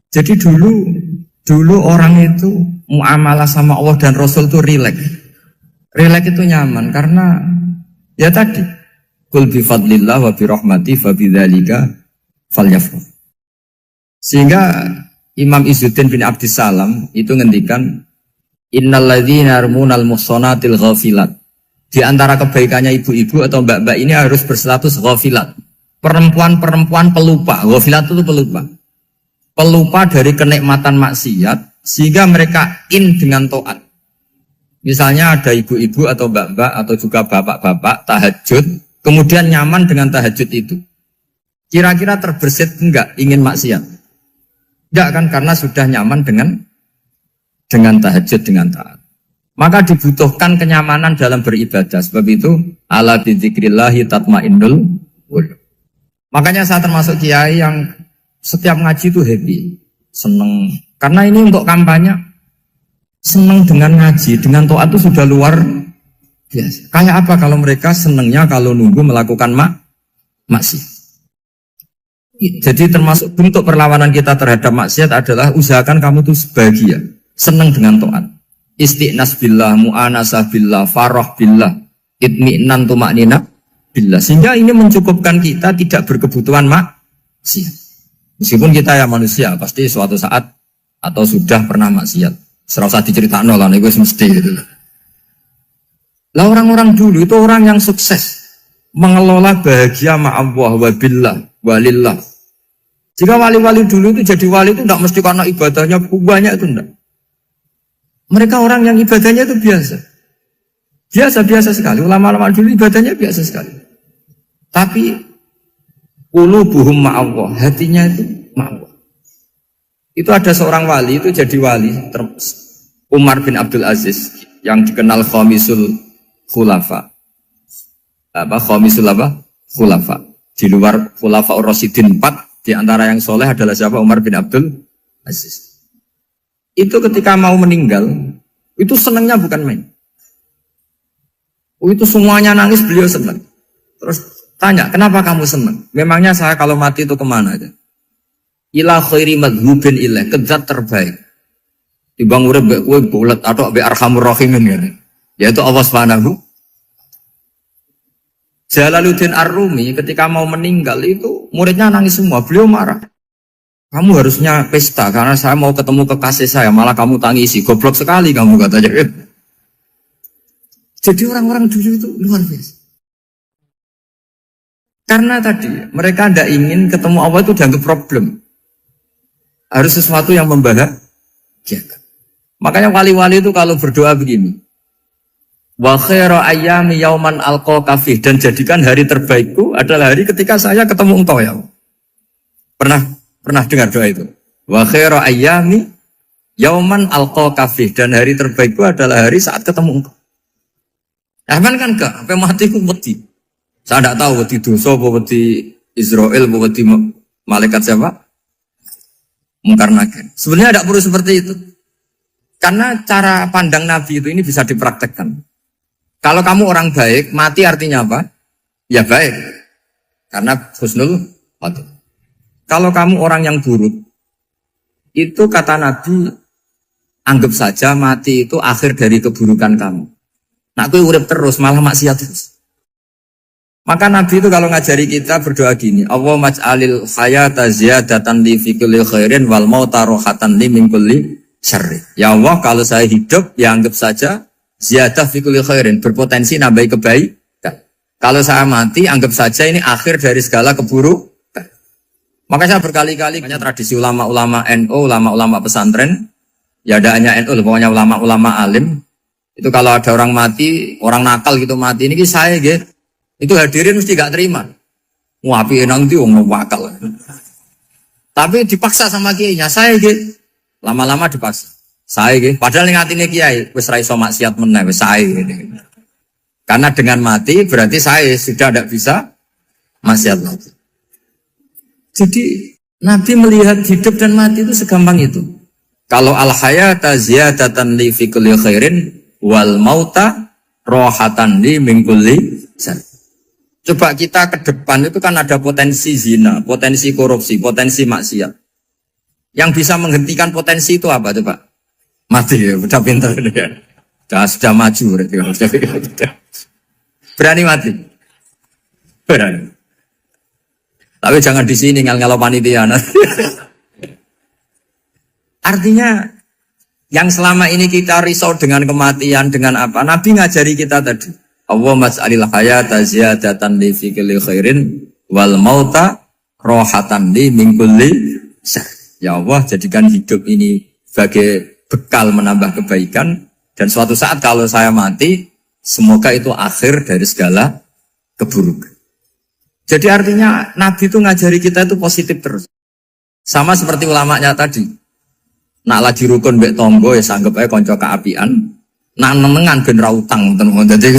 Jadi dulu orang itu muamalah sama Allah dan Rasul itu rileks. Rileks itu nyaman karena ya tadi kul bi fadlillah wa bi rahmati fa bidzalika falyafrah. Sehingga Imam Izzuddin bin Abdissalam itu ngendikan innalladzina yarmunal muhsanatil ghafilat. Di antara kebaikannya ibu-ibu atau mbak-mbak ini harus berstatus ghafilat. Perempuan-perempuan pelupa. Ghafilat itu pelupa. pelupa dari kenikmatan maksiat sehingga mereka dengan taat. Misalnya ada ibu-ibu atau mbak-mbak atau juga bapak-bapak tahajud, kemudian nyaman dengan tahajud itu. Kira-kira terbersit enggak ingin maksiat? Enggak kan, karena sudah nyaman dengan tahajud, dengan taat. Maka dibutuhkan kenyamanan dalam beribadah. Sebab itu ala bidzikrillahi tatmainnul qulub. Makanya saya termasuk kiai yang setiap ngaji itu happy, seneng. Karena ini untuk kampanye, seneng dengan ngaji, dengan taat itu sudah luar biasa. Kayak apa kalau mereka senengnya kalau nunggu melakukan maksiat. Jadi termasuk bentuk perlawanan kita terhadap maksiat adalah usahakan kamu itu bahagia, seneng dengan taat. Istiqnas billah, mu'anasah billah, farah billah, itmi'nan tumaknina billah. Sehingga ini mencukupkan kita tidak berkebutuhan maksiat. Meskipun kita ya manusia, pasti suatu saat atau sudah pernah maksiat. Serasa diceritakan lah, itu mesti gitu. Lah orang-orang dulu itu orang yang sukses mengelola bahagia ma'allah wa billah walillah. Jika wali-wali dulu itu jadi wali itu tidak mesti karena ibadahnya banyak, itu enggak. Mereka orang yang ibadahnya itu biasa. Biasa-biasa sekali. Ulama-ulama dulu ibadahnya biasa sekali. Tapi qulubuhum ma'allah, hatinya itu ma'allah. Itu ada seorang wali itu jadi wali, Umar bin Abdul Aziz yang dikenal khamisul khulafa. Khamisul khulafa. Di luar khulafa ar-rasyidin 4, di antara yang soleh adalah siapa? Umar bin Abdul Aziz. Itu ketika mau meninggal, itu senangnya bukan main. Itu semuanya nangis, beliau senang. Terus tanya, kenapa kamu senang? Memangnya saya kalau mati itu kemana aja? Ila khairi madhubin ilah, ke zat terbaik. Dibang urip mbek kowe bulet atau mbek arhamur rahimin ya. Yaitu Allah Subhanahu. Jalaluddin Ar-Rumi ketika mau meninggal itu muridnya nangis semua, beliau marah. Kamu harusnya pesta karena saya mau ketemu kekasih saya, malah kamu tangisi, goblok sekali kamu katanya. Jadi orang-orang dulu itu luar biasa. Karena tadi mereka tidak ingin ketemu Allah itu dianggap problem. Harus sesuatu yang membahagiakan. Makanya wali-wali itu kalau berdoa begini. Wa khairu ayyami yauman alqa kafih, dan jadikan hari terbaikku adalah hari ketika saya ketemu engkau ya. Pernah dengar doa itu? Wa khairu ayyami yauman alqa kafih, dan hari terbaikku adalah hari saat ketemu engkau. Aman kan enggak? Sampai mati ku wedi. Saya tidak tahu wedi dosa apa wedi Israel apa wedi malaikat siapa? Mungkar nakir. Sebenarnya tidak perlu seperti itu. Karena cara pandang Nabi itu ini bisa dipraktekkan. Kalau kamu orang baik, mati artinya apa? Ya baik. Karena husnul khotimah. Kalau kamu orang yang buruk, itu kata Nabi, anggap saja mati itu akhir dari keburukan kamu. Nah, aku urip terus, malah maksiat terus. Maka Nabi itu kalau ngajari kita berdoa gini, Allahumma maj'alil hayata ziyadatan li fi kulli khairin wal mauta rohatan li min kulli syarri. Ya Allah, kalau saya hidup, ya anggap saja ziyadah fi kulli khairin, berpotensi nambahi kebaikan. Kalau saya mati, anggap saja ini akhir dari segala keburukan. Maka saya berkali-kali, banyak tradisi ulama-ulama NU, ulama-ulama pesantren, ya ada hanya NU, pokoknya ulama-ulama alim. Itu kalau ada orang mati, orang nakal gitu mati, ini saya gitu. Itu hadirin mesti gak terima. Wapi nanti wong wakal. Tapi dipaksa sama kiainya, saya gitu. Lama-lama dipaksa. Saya gitu. Padahal ngatine kiai, wis ra iso maksiat meneh, wis saya gitu. Karena dengan mati berarti saya sudah tidak bisa maksiat lagi. Jadi Nabi melihat hidup dan mati itu segampang itu. Kalau al-hayata ziyadatan li fi kulli khairin wal mauta rohatan li min kulli syarr. Coba kita ke depan itu kan ada potensi zina, potensi korupsi, potensi maksiat. Yang bisa menghentikan potensi itu apa coba? Mati ya, udah pintar ya. Sudah maju berarti. Berani mati. Berani. Tapi jangan di sini ngel-ngelo panitia. Artinya yang selama ini kita risau dengan kematian, dengan apa? Nabi ngajari kita tadi. Allahumma mas'alil hayata ziyadatan li fi kulli khairin wal mauta rohatan li min kulli syarr. Ya Allah, jadikan hidup ini sebagai bekal menambah kebaikan, dan suatu saat kalau saya mati, semoga itu akhir dari segala keburukan. Jadi artinya Nabi itu ngajari kita itu positif terus. Sama seperti ulamanya tadi. Nak lagi rukun mbek tonggo ya sanggep ae kanca keapian. Nak nenengan ben ra utang tenan. Dadi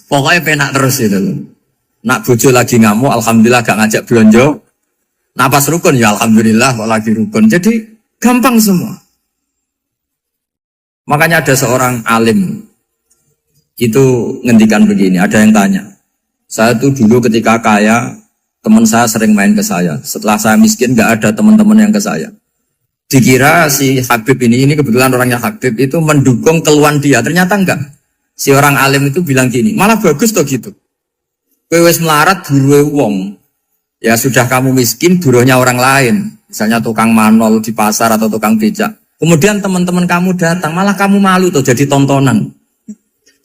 pokoknya penak terus itu. Nak bojo lagi ngamuk alhamdulillah gak ngajak blonjo. Nak pas rukun ya alhamdulillah kok lagi rukun. Jadi gampang semua. Makanya ada seorang alim itu ngendikan begini, ada yang tanya. Saya tuh dulu ketika kaya, teman saya sering main ke saya. Setelah saya miskin gak ada teman-teman yang ke saya. Dikira si Habib ini kebetulan orangnya Habib itu mendukung keluhan dia, ternyata enggak. Si orang alim itu bilang gini, malah bagus toh gitu. Kowe wis melarat buruhe wong. Ya sudah kamu miskin buruhnya orang lain. Misalnya tukang manol di pasar atau tukang becak. Kemudian teman-teman kamu datang, malah kamu malu tuh jadi tontonan.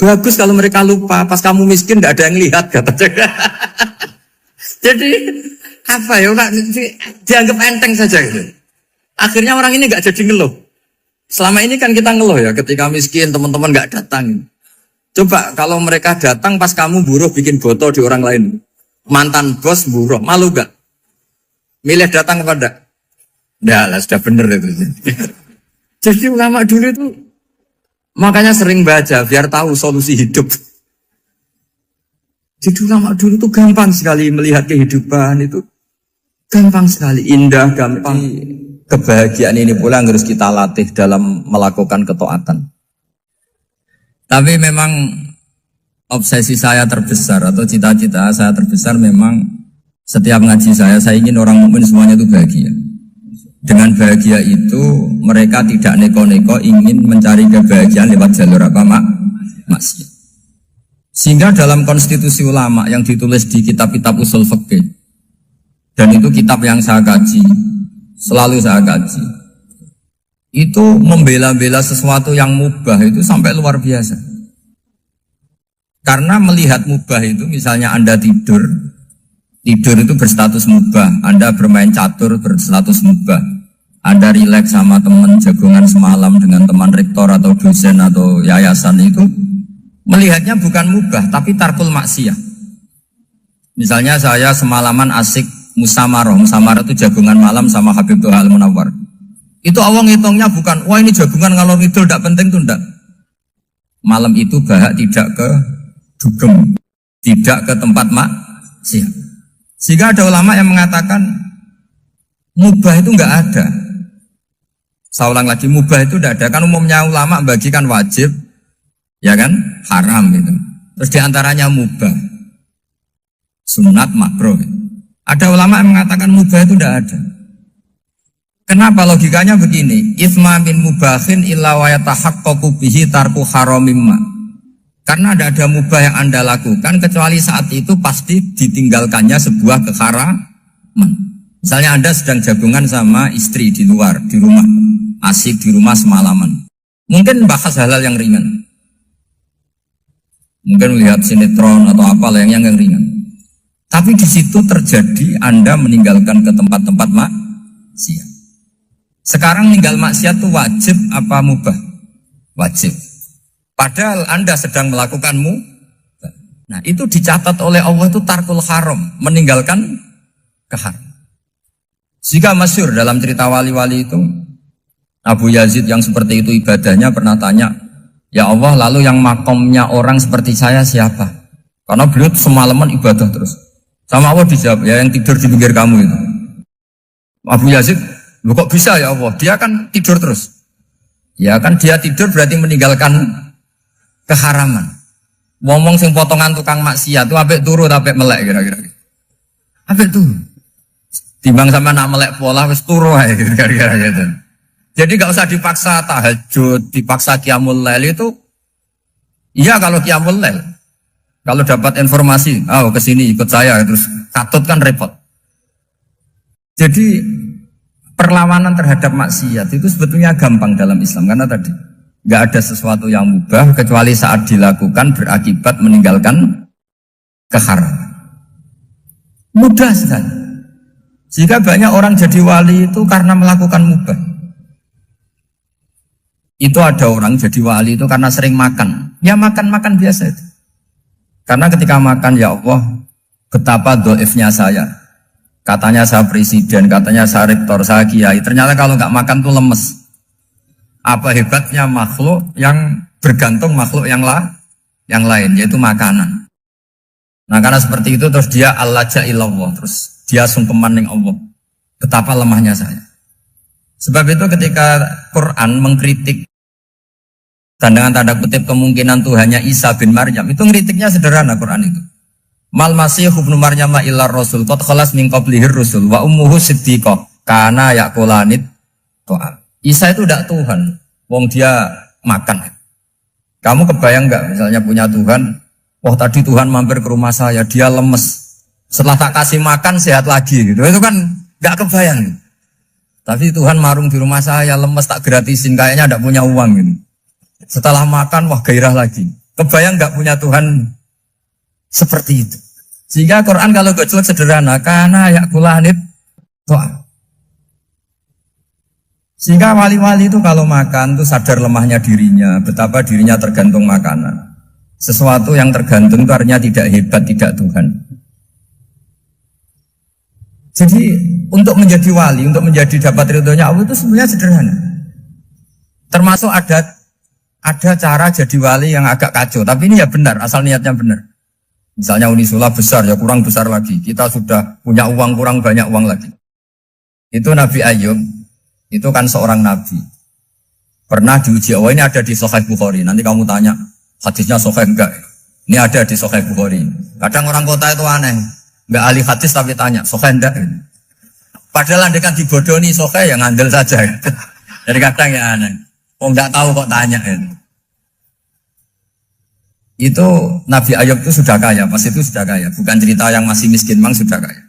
Bagus kalau mereka lupa, pas kamu miskin tidak ada yang lihat katanya. Jadi apa ya, dianggap enteng saja gitu. Akhirnya orang ini nggak jadi ngeluh. Selama ini kan kita ngeluh ya, ketika miskin teman-teman nggak datang. Coba kalau mereka datang pas kamu buruh bikin foto di orang lain, mantan bos buruh, malu gak? Milih datang kepada? Nggak lah, sudah bener itu. Jadi ulama dulu itu makanya sering baca biar tahu solusi hidup. Jadi ulama dulu itu gampang sekali melihat kehidupan itu, gampang sekali, indah, gampang. Kebahagiaan ini pula yang harus kita latih dalam melakukan ketaatan. Tapi memang obsesi saya terbesar atau cita-cita saya terbesar memang setiap ngaji saya ingin orang mukmin semuanya itu bahagia. Dengan bahagia itu mereka tidak neko-neko ingin mencari kebahagiaan lewat jalur apa maksiat. Sehingga dalam konstitusi ulama yang ditulis di kitab-kitab usul fikih, dan itu kitab yang saya kaji, selalu saya kaji, itu membela-bela sesuatu yang mubah itu sampai luar biasa. Karena melihat mubah itu, misalnya Anda tidur itu berstatus mubah, Anda bermain catur berstatus mubah, Anda rileks sama teman jagongan semalam dengan teman rektor atau dosen atau yayasan, itu melihatnya bukan mubah tapi tarkul maksiyah. Misalnya saya semalaman asik musamarah itu jagungan malam sama Habib Toha Al-Munawwar. Itu Allah ngitungnya bukan, wah ini jagungan ngalor ngidul tidak penting tuh, enggak. Malam itu bahak tidak ke dugem, tidak ke tempat maksiat. Sehingga ada ulama yang mengatakan mubah itu enggak ada. Saya ulang lagi, mubah itu enggak ada. Kan umumnya ulama bagikan wajib, ya kan, haram gitu. Terus diantaranya mubah, sunat, makruh. Ada ulama yang mengatakan mubah itu tidak ada. Kenapa? Logikanya begini, itsma min mubahin illa wa yatahaqqaqu bihi tarku haramimma. Karena tidak ada mubah yang Anda lakukan kecuali saat itu pasti ditinggalkannya sebuah keharaman. Misalnya Anda sedang jagungan sama istri di luar, di rumah, asik di rumah semalaman. Mungkin bahas hal-hal yang ringan. Mungkin melihat sinetron atau apa yang ringan. Tapi di situ terjadi Anda meninggalkan ke tempat-tempat maksiat. Sekarang meninggal maksiat itu wajib apa mubah? Wajib. Padahal Anda sedang melakukan mubah. Nah itu dicatat oleh Allah itu tarkul haram, meninggalkan keharam. Jika masyhur dalam cerita wali-wali itu, Abu Yazid yang seperti itu ibadahnya pernah tanya, ya Allah lalu yang makomnya orang seperti saya siapa? Karena beliau semalaman ibadah terus. Sama Allah dijawab, ya yang tidur di pinggir kamu itu. Abu Yazid, lu kok bisa ya Allah? Dia kan tidur terus. Ya kan dia tidur berarti meninggalkan keharaman. Ngomong sing potongan tukang maksiat itu apik turu apik melek kira-kira. Apik turu. Timbang sama nak melek pola wis turu ae kira-kira gitu. Jadi enggak usah dipaksa tahajud, dipaksa qiyamul lail itu. Iya kalau qiyamul lail. Kalau dapat informasi, kesini ikut saya, terus katut kan repot. Jadi perlawanan terhadap maksiat itu sebetulnya gampang dalam Islam karena tadi nggak ada sesuatu yang mubah kecuali saat dilakukan berakibat meninggalkan keharaman. Mudah sekali. Jika banyak orang jadi wali itu karena melakukan mubah. Itu ada orang jadi wali itu karena sering makan. Ya makan-makan biasa itu. Karena ketika makan, ya Allah, betapa doifnya saya. Katanya saya presiden, katanya saya rektor, saya kiai. Ternyata kalau nggak makan tuh lemes. Apa hebatnya makhluk yang bergantung makhluk yang lain, yaitu makanan. Nah karena seperti itu terus dia al-laja ilallah, terus dia sungkeman ning Allah. Betapa lemahnya saya. Sebab itu ketika Quran mengkritik dan dengan tanda kutip kemungkinan Tuhannya Isa bin Maryam, itu ngeritiknya sederhana Quran itu. Mal masih ibnu Maryam illar rasul qad khalas min qablihir rusul wa ummuhu siddiqah kana yaqulanit ta'am. Isa itu tidak Tuhan, wong dia makan. Kamu kebayang nggak misalnya punya Tuhan, wah tadi Tuhan mampir ke rumah saya, dia lemes. Setelah tak kasih makan sehat lagi gitu. Itu kan nggak kebayang. Tapi Tuhan marung di rumah saya, lemes tak gratisin, kayaknya tidak punya uang gitu. Setelah makan, wah gairah lagi. Kebayang nggak punya Tuhan seperti itu. Sehingga Quran kalau gojlok sederhana, karena yakulanit toa. Sehingga wali-wali itu kalau makan itu sadar lemahnya dirinya, betapa dirinya tergantung makanan. Sesuatu yang tergantung itu artinya tidak hebat, tidak Tuhan. Jadi untuk menjadi wali, untuk menjadi dapat ridhonya Allah itu sebenarnya sederhana. Termasuk ada cara jadi wali yang agak kacau, tapi ini ya benar, asal niatnya benar. Misalnya Unisula besar, ya kurang besar lagi. Kita sudah punya uang, kurang banyak uang lagi. Itu Nabi Ayub, itu kan seorang nabi. Pernah diuji, oh ini ada di Sahih Bukhari. Nanti kamu tanya, hadisnya Sahih enggak? Ini ada di Sahih Bukhari. Kadang orang kota itu aneh, enggak ahli hadis tapi tanya, Sahih enggak? Padahal andekan dibodohi Sahih, ya ngandel saja. Jadi kadang ya aneh. Oh enggak tahu kok tanya. Itu Nabi Ayub itu sudah kaya, pas itu sudah kaya. Bukan cerita yang masih miskin, memang sudah kaya.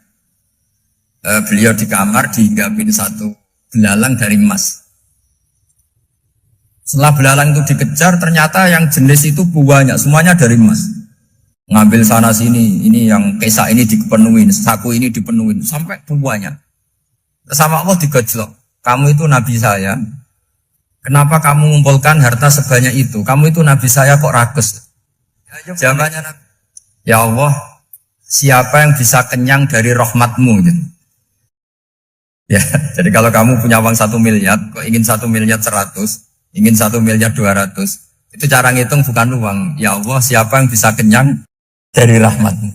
Beliau di kamar dihinggapin satu belalang dari emas. Setelah belalang itu dikejar, ternyata yang jenis itu banyak, semuanya dari emas. Ngambil sana sini, ini yang kesak ini dipenuhin, saku ini dipenuhin, sampai banyak. Sama Allah digojlok, kamu itu nabi saya. Kenapa kamu mengumpulkan harta sebanyak itu? Kamu itu nabi saya kok rakus? Jawabannya, ya Allah, siapa yang bisa kenyang dari rahmatmu? Gitu. Ya, jadi kalau kamu punya uang 1 miliar, kok ingin 1 miliar 100, ingin 1 miliar 200, itu cara ngitung bukan uang. Ya Allah, siapa yang bisa kenyang dari rahmatmu?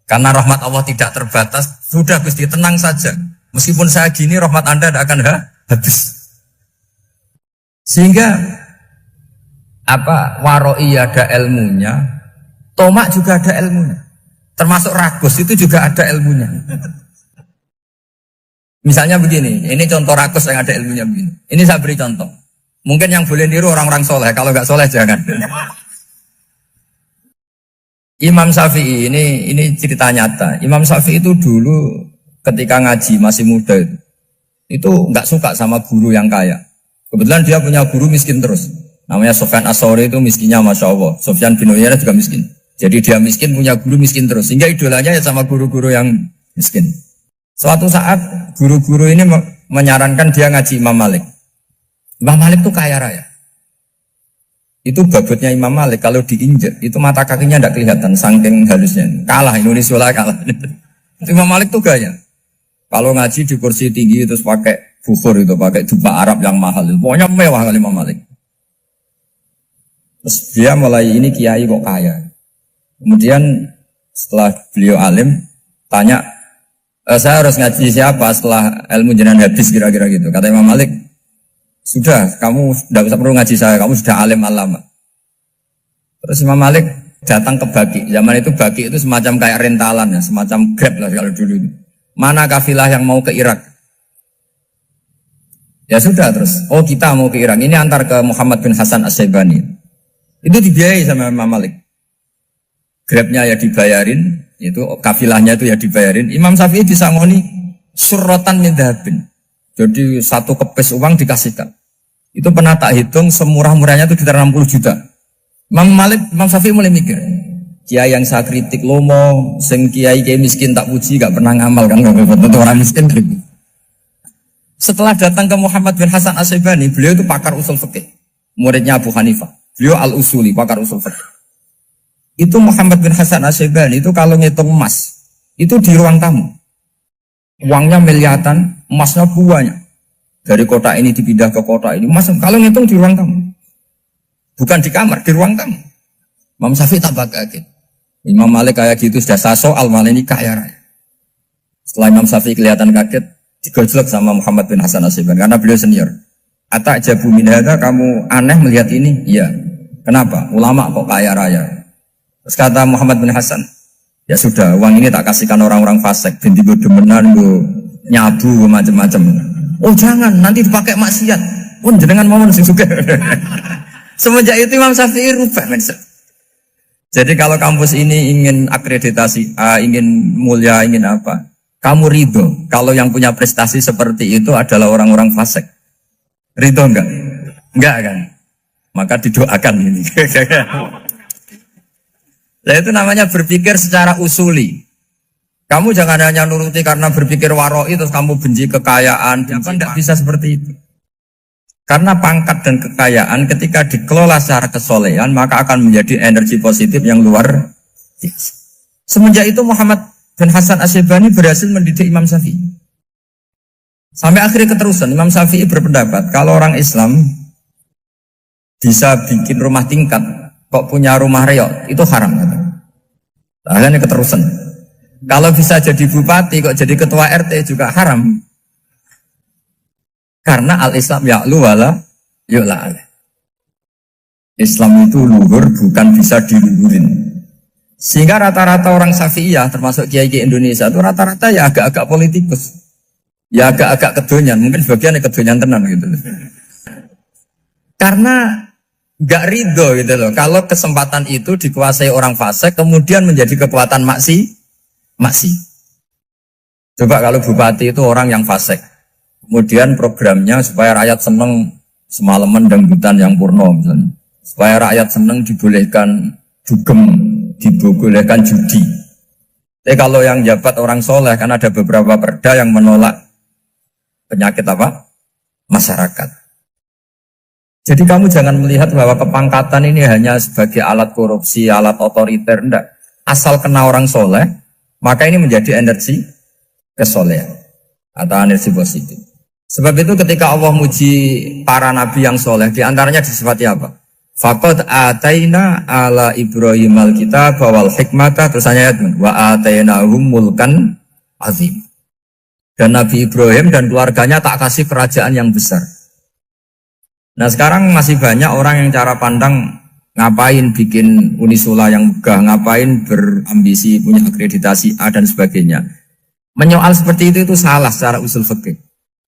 Karena rahmat Allah tidak terbatas, sudah Gusti tenang saja. Meskipun saya gini, rahmat Anda tidak akan habis. Sehingga waroi ada ilmunya, tomak juga ada ilmunya, termasuk rakus itu juga ada ilmunya. Misalnya begini, ini contoh rakus yang ada ilmunya begini. Ini saya beri contoh. Mungkin yang boleh niru orang-orang soleh, kalau nggak soleh jangan. Imam Syafi'i ini cerita nyata. Imam Syafi'i itu dulu ketika ngaji masih muda itu nggak suka sama guru yang kaya. Kebetulan dia punya guru miskin terus. Namanya Sufyan As-Tsauri, itu miskinnya Masya Allah. Sufyan bin Uyainah juga miskin. Jadi dia miskin, punya guru miskin terus. Sehingga idolanya ya sama guru-guru yang miskin. Suatu saat guru-guru ini menyarankan dia ngaji Imam Malik. Imam Malik itu kaya raya. Itu babutnya Imam Malik, kalau diinjek itu mata kakinya tidak kelihatan, saking halusnya. Kalah, Indonesia lah kalah. Imam Malik itu gaya. Kalau ngaji di kursi tinggi terus pakai bukhur itu, pakai jubah Arab yang mahal. Pokoknya mewah kali Imam Malik. Terus dia mulai ini kiai kok kaya. Kemudian setelah beliau alim tanya, saya harus ngaji siapa setelah ilmu jenengan habis kira-kira gitu. Kata Imam Malik, sudah kamu tidak usah perlu ngaji saya, kamu sudah alim alama. Terus Imam Malik datang ke Baki. Zaman itu Baki itu semacam kayak rentalan ya, semacam Grab lah kalau dulu. Mana kafilah yang mau ke Irak? Ya sudah terus. Oh kita mau ke Irak. Ini antar ke Muhammad bin Hasan As-Syaibani. Itu dibiayai sama Imam Malik. Grabnya ya dibayarin, itu kafilahnya itu ya dibayarin. Imam Syafi'i disangoni surrotan min dhahabin. Jadi satu kepes uang dikasihkan. Itu pernah tak hitung semurah-murahnya itu sekitar 60 juta. Imam Syafi'i mulai mikir, Kiai yang saya kritik lomo, sing kiai miskin tak puji, gak pernah ngamal kan, tentu orang miskin. Setelah datang ke Muhammad bin Hasan Asy'ibani, beliau itu pakar usul fikih, muridnya Abu Hanifah. Beliau al-usuli, pakar usul fikih. Itu Muhammad bin Hasan Asy'ibani itu kalau ngitung emas, itu di ruang tamu. Uangnya miliaran, emasnya banyak. Dari kota ini dipindah ke kota ini, emas kalau ngitung di ruang tamu. Bukan di kamar, di ruang tamu. Imam Syafi'i tambah kaget. Imam Malik kayak gitu sudah soal malah ini kaya raya. Setelah Imam Syafi'i kelihatan kaget, digojlok sama Muhammad bin Hasan Asy'ibani karena beliau senior. Atakjabu min hadza, kamu aneh melihat ini? Iya. Kenapa? Ulama kok kaya raya. Terus kata Muhammad bin Hasan, ya sudah, uang ini tak kasihkan orang-orang fasik, binti gue demenan, gue nyabu, macam-macam. Oh jangan, nanti dipakai maksiat. Oh jenengan mau sing suka. Semenjak itu Imam Syafi'i rubah mindset. Jadi kalau kampus ini ingin akreditasi A, ingin mulia, ingin apa, kamu ridho kalau yang punya prestasi seperti itu adalah orang-orang fasik. Ridho enggak? Enggak kan? Maka didoakan ini. Nah itu namanya berpikir secara usuli. Kamu jangan hanya nuruti karena berpikir waroi terus kamu benci kekayaan. Kan tidak bisa seperti itu. Karena pangkat dan kekayaan ketika dikelola secara kesolehan maka akan menjadi energi positif yang luar biasa. Semenjak itu Muhammad bin Hasan Asy'ibani berhasil mendidik Imam Syafi'i. Sampai akhirnya keterusan Imam Syafi'i berpendapat kalau orang Islam bisa bikin rumah tingkat kok punya rumah reok itu haram. Akhirnya keterusan. Kalau bisa jadi bupati kok jadi ketua RT juga haram. Karena al-Islam ya'lu wala yu'la alaih. Islam itu luhur bukan bisa diluhurin. Sehingga rata-rata orang Syafi'iyah termasuk kiai-kiai Indonesia itu rata-rata ya agak-agak politikus. Ya agak-agak kedonyan, mungkin sebagian kedonyan tenan gitu. Karena gak ridho gitu loh. Kalau kesempatan itu dikuasai orang fasik kemudian menjadi kekuatan maksi. Coba kalau bupati itu orang yang fasik. Kemudian programnya supaya rakyat seneng semalaman dangdutan yang purno misalnya. Supaya rakyat seneng dibolehkan dugem, dibolehkan judi. Tapi kalau yang jabat orang soleh kan ada beberapa perda yang menolak penyakit apa? Masyarakat. Jadi kamu jangan melihat bahwa kepangkatan ini hanya sebagai alat korupsi, alat otoriter, enggak. Asal kena orang soleh, maka ini menjadi energi kesolehan atau energi positif. Sebab itu ketika Allah muji para nabi yang soleh, diantaranya disifati apa? Faqad ataina ala Ibrahim al-kitab wal hikmata, terus ayat wa atainahum mulkan azim. Dan Nabi Ibrahim dan keluarganya tak kasih kerajaan yang besar. Nah sekarang masih banyak orang yang cara pandang ngapain bikin unisula yang megah, ngapain berambisi punya akreditasi A dan sebagainya. Menyoal seperti itu salah secara usul fikih.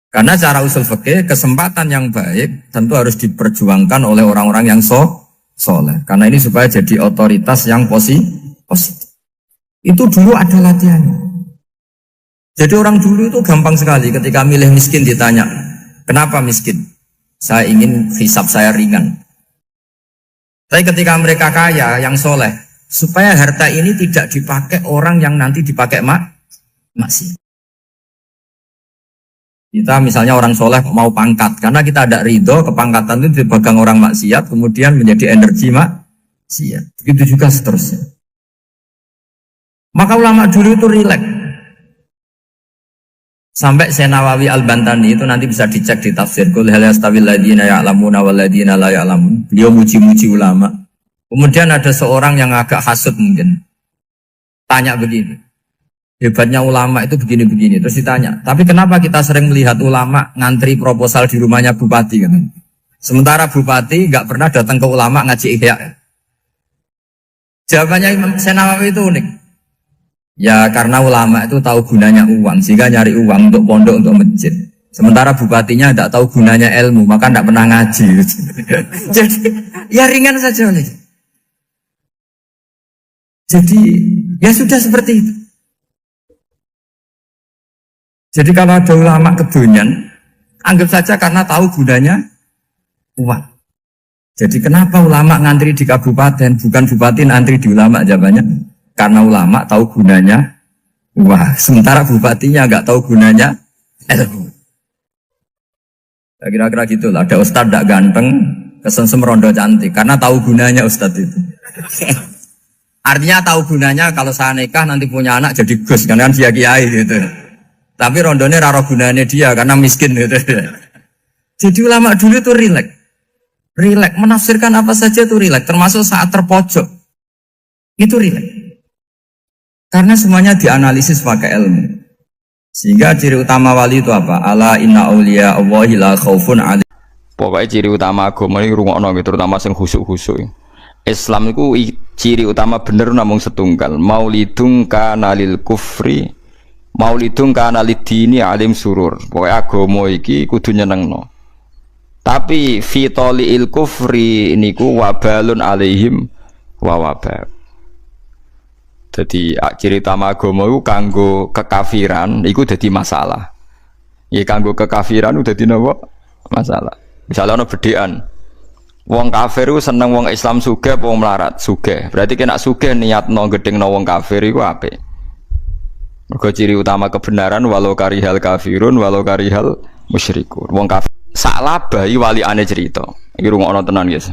Karena cara usul fikih kesempatan yang baik tentu harus diperjuangkan oleh orang-orang yang soleh. Karena ini supaya jadi otoritas yang positif. Itu dulu ada latihannya. Jadi orang dulu itu gampang sekali ketika milih miskin ditanya, kenapa miskin? Saya ingin hisab saya ringan. Tapi ketika mereka kaya yang soleh, supaya harta ini tidak dipakai orang yang nanti dipakai maksiat. Kita misalnya orang soleh mau pangkat, karena kita ada ridho, kepangkatan itu dipegang orang maksiat, kemudian menjadi energi maksiat. Begitu juga seterusnya. Maka ulama dulu itu rileks. Sampai Nawawi Al-Bantani itu nanti bisa dicek di tafsir. Qul hal yastawil ladzina ya'lamuna wal ladzina la ya'lamun. Beliau muji-muji ulama. Kemudian ada seorang yang agak hasud mungkin. Tanya begini. Hebatnya ulama itu begini-begini. Terus ditanya, tapi kenapa kita sering melihat ulama ngantri proposal di rumahnya bupati kan? Sementara bupati nggak pernah datang ke ulama ngaji ihya. Jawabannya Imam Nawawi itu unik. Ya karena ulama itu tahu gunanya uang, sehingga nyari uang untuk pondok, untuk masjid. Sementara bupatinya tidak tahu gunanya ilmu, maka tidak pernah ngaji. Jadi ya ringan saja. Jadi ya sudah seperti itu. Jadi kalau ada ulama kedonyan, anggap saja karena tahu gunanya uang. Jadi kenapa ulama ngantri di kabupaten, bukan bupati ngantri di ulama jawabannya? Karena ulama tahu gunanya. Wah, sementara bupatinya nggak tahu gunanya ilmu. Ya, kira-kira gitu lah. Ada ustadz tidak ganteng, kesensem rondo cantik, karena tahu gunanya ustadz itu. Artinya tahu gunanya kalau saya nikah nanti punya anak jadi gus, kan dia kiai gitu. Tapi rondonya raro gunanya dia karena miskin gitu. Jadi ulama dulu itu rileks, menafsirkan apa saja itu rileks, termasuk saat terpojok itu rileks. Karena semuanya dianalisis pakai ilmu. Sehingga ciri utama wali itu apa? Ala inna auliya Allahi la khaufun alaihim. Pokoknya ciri utama agama ini rungokno gitu, terutama sing khusuk-khusuk. Islam itu ciri utama bener namung setunggal. Maulidung kana lil kufri, maulidung kana lidini alim surur. Pokoknya agama iki kudu nyenengno. Tapi fitoliil kufri niku wabalun alaihim wa wabal. Jadi ciri utama agama itu kanggo kekafiran, itu jadi masalah. Ya kanggo kekafiran itu jadi masalah. Misalnya ada bedaan, wong kafir itu seneng wong Islam sugih, wong melarat sugih. Berarti kena sugih niat gedeng wong kafir itu apa? Mergo ciri utama kebenaran walau karihal kafirun, walau karihal musyrikun. Wong kafir saklabahi waliane cerita. Iki rungokno tenan guys.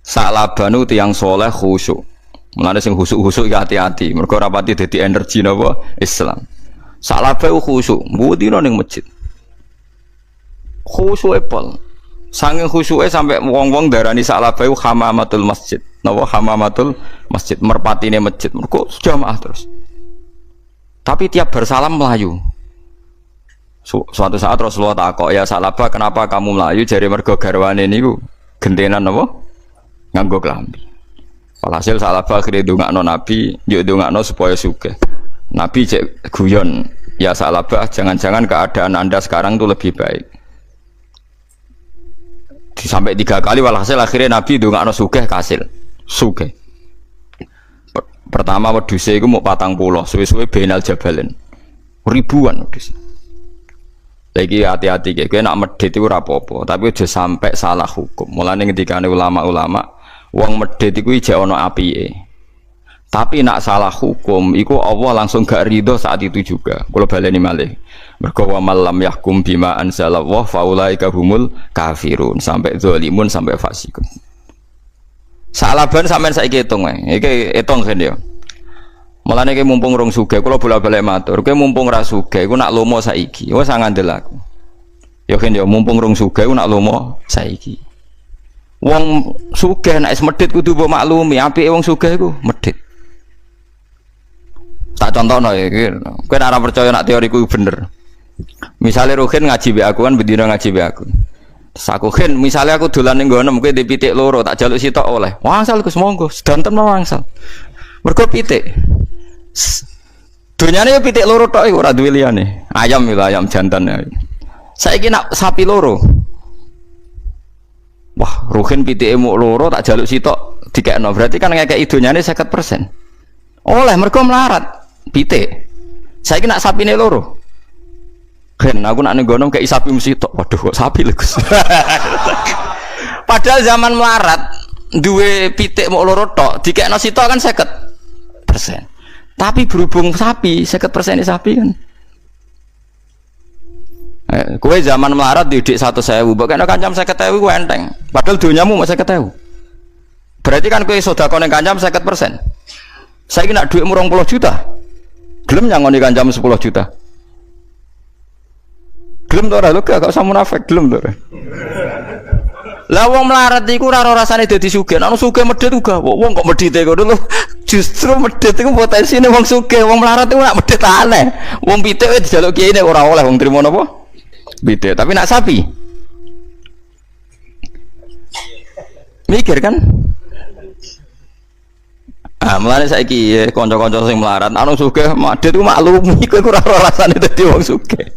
Saklabanu tiyang soleh khusyuk. Mulane sing khusuk-khusuk ya hati-hati, mergo ora pati dadi energi napa Islam. Salabe khusuk, mbudina ning masjid. Khusuke pol. Saking khusuke sampai wong-wong darani salabe hamamatul masjid. Napa hamamatul masjid, merpatine masjid. Mergo jamaah terus. Tapi tiap bersalam melayu. Suatu saat Rasulullah takok, "Ya salaba, kenapa kamu melayu?" Jare mergo garwane niku gentenan napa? Nganggo klambi. Walhasil salaba akhirnya dongakno Nabi, yuk dongakno supaya sugih. Nabi cek guyon, ya salaba, jangan-jangan keadaan anda sekarang itu lebih baik. Sampai 3 kali walhasil akhirnya Nabi dongakno sugih kasil, sugih. Pertama wedhuse iku mau 40, suwe-suwe benal jabalin, ribuan wedhus. Lagi hati-hati, kowe nak medhit iku ora apa-apa, tapi aja sampai salah hukum. Mulane ngendikane ulama-ulama wong medhit iku ijek ana apike. Tapi nak salah hukum iku Allah langsung gak ridho saat itu juga. Kula baleni malih. Mergo wa malam yahkum bima anzalallah faulaika humul kafirun, sampai zalimun sampai fasikun. Salaban sampean saiki hitung wae. Iki hitung kan ya. Mulane iki mumpung rong sugih kula bola-balik matur. Kowe mumpung ra sugih iku nak lomo saiki. Wis ngandel aku. Ya kan ya mumpung rong sugih iku nak lomo saiki. Wong sugih nek medhit kudu mbok maklumi, apike wong sugih iku medhit. Tak contohno iki, kowe ora percaya nek teoriku bener. Misale Ruhin ngaji mbek aku kan bendina ngaji mbek aku. Terus aku Khin, misale aku dolan ning nggono kowe di pitik loro tak jaluk sitok oleh. Wangsal Gus monggo, sedanten mau wangsal. Mergo pitik. Dunyane yo pitik loro tok iku ora duwe liyane. Ayam lho ayam jantan. Saiki nak sapi loro. Wah, Ruhin pitike muk loro tak jaluk sitok dikekno. Berarti kan ngekeki donyane 50%. Oleh mergo melarat pitik. Saiki nak sapine loro. Gen aku nak ning gono kei sapi mesti tok. Waduh kok sapi lho Gus. Padahal zaman melarat duwe pitik muk loro tok dikekno sitok kan 50%. Tapi berhubung sapi 50% sapi kan. Kowe zaman melarat didik 100.000, bakane kancam 50.000 ku enteng. Padahal donyamu mek 50.000. Berarti kan kowe sedekah ning kancam 50%. Saiki nak dhuwitmu 20 juta. Gelem nyangoni kancam 10 juta. Gelem to ora lho gak usah munafik, gelem to ora. Lah wong melarat iku ora rasane dadi sugih. Nek sugih medhit uga wong kok medhite ngono lho. Justru medhit iku potensine wong sugih, wong melarat iku nak medhit aneh. Wong pitik wis dijaluk kiai nek ora oleh wong trimo napa? Beda, tapi nak sapi mikir kan? Mulane saiki kanca-kanca sing melarat, anu sugih madhet ku maklum iku ora rasane dadi wong sugih.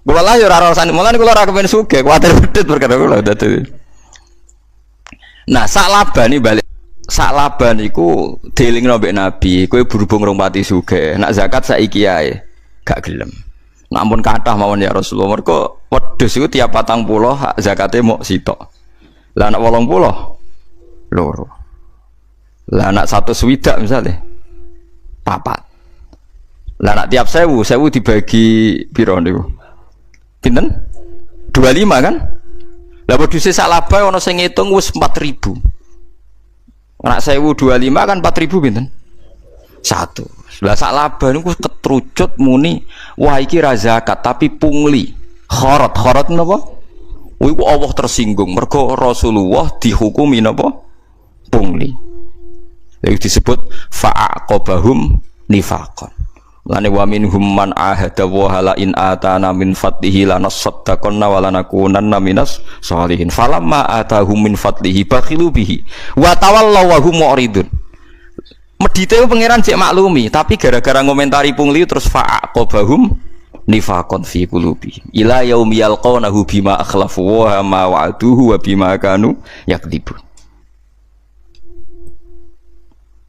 Kula lah yo ora rasane, mulane kula ora kepen sugih, kuwatir medhet perkara kula dadi. Nah, saklaban iki balik. Saklaban iku dielingno mbek Nabi, kowe berhubung rong pati sugih, nak zakat saiki ae gak gelem. Namun kathah mawon ya Rasulullah, mergo wedhus iku tiap 40 hak zakate mok sitok. Lah anak 80 loro. Lah anak 100 swidak misalnya 4. Lah anak tiap 1000 dibagi piro niku? Pinten? 25 kan? Lah wedhuse sak labah ana sing ngitung wis 4000. Anak 1025 kan 4000 pinten? 1. Lah sak labah niku ketrucut muni wah iki ra zakat tapi pungli. Kharat napa? Iku Allah tersinggung mergo Rasulullah dihukumi napa? Pungli. Itu disebut fa'aqabahum nifaqan. Lane wa minhum man ahada wa hala in atana min fadlihi lanasaddaqanna wa lanakunanna minas sholihin. Falamma atahum min fadlihi bakhilu bihi wa tawallaw wa hum mu'ridun. Medite pangeran jek maklumi, tapi gara-gara ngomentari pungli terus fa'aqabahum nifaqan fi qulubi. Ila yaumi yalqawnahu bima akhlafu wa ma wa'aduhu wa bima kanu yakdzibun.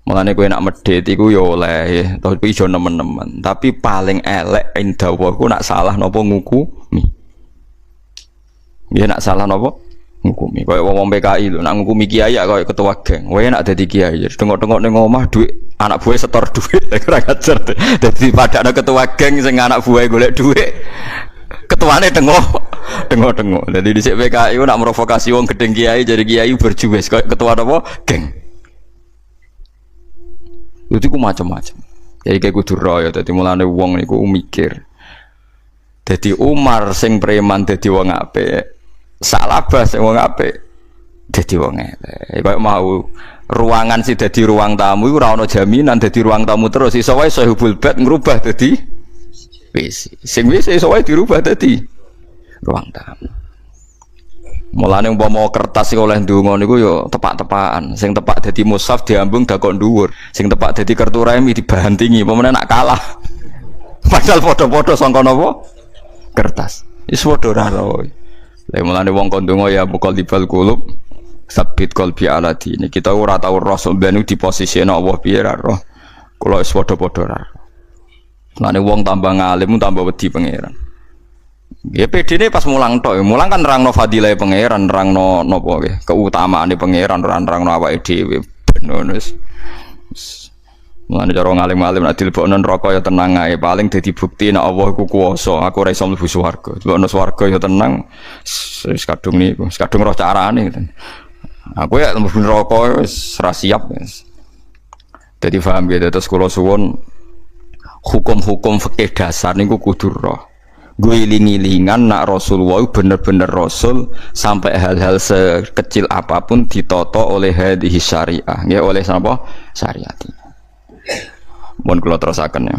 Mulane kowe nak medhit iku ya oleh, tapi ijo nemen-nemen. Tapi paling elek indawahku nak salah napa ngukumi. Ya nak salah napa ngukumi. Kaya wong PKI lho, nak ngukumi kiai kaya ketua geng. Kowe nak dadi kiai, tengok-tengok ning omah dhuwit anak buah setor dhuwit, ora ngajar. Dadi padakno ketua geng sing anak buah golek dhuwit. Ketuane tengok-tengok. Dadi dhisik PKI nak merovokasi wong gedeng kiai jadi kiai berjuwes kaya ketua napa geng. Itu ku macam-macam. Jadi kayak kudu royo. Jadi mulane wong niku mikir. Jadi Umar sing preman jadi wong apik. Salabah sing wong apik jadi wong elek. Kayak mau ruangan sih jadi ruang tamu iku ora ono jaminan dadi ruang tamu terus. Iso wae sahibul bait ngrubah dadi WC. Sing WC iso wae dirubah dadi ruang tamu. Mulane umpama kertas sing oleh ndonga niku ya tepak-tepakan. Sing tepak dadi mushaf diambung dakok dhuwur. Sing tepak dadi kertu remi dibantingi. Pemene nak kalah. Padahal padha-padha sangka napa? Kertas. Wis padha ora ro. Lah mulane wong kon ndonga ya muqallibal qulub sabit qalbi ala dini. Kita ora tau rasul ben di posisine Allah piye ra roh. Kula wis padha-padha ra. Mulane wong tambah ngalim tambah wedi pangeran. Ya PD pas mulang tok, mulang kan nerangno fadilah pangeran, nerangno napa nggih, keutamaane pangeran, nerangno awake dhewe. Ben wis. Mulane cara ngalim-alim nek dilebokno neraka ya tenang ae, paling dadi bukti nek Allah iku kuwasa, aku ora iso mlebu swarga. Dilebokno swarga ya tenang, wis kadung niku, wis kadung roh carane. Aku ya mlebu neraka wis ora siap wis. Dadi paham ya, terus kula suwun hukum-hukum fikih dasar niku kudu roh. Gue iling-ilingan nak Rasulullah bener-bener Rasul sampai hal-hal sekecil apapun ditoto oleh hadis syariah, ya oleh apa syariat. Mohon kula terusaken ya.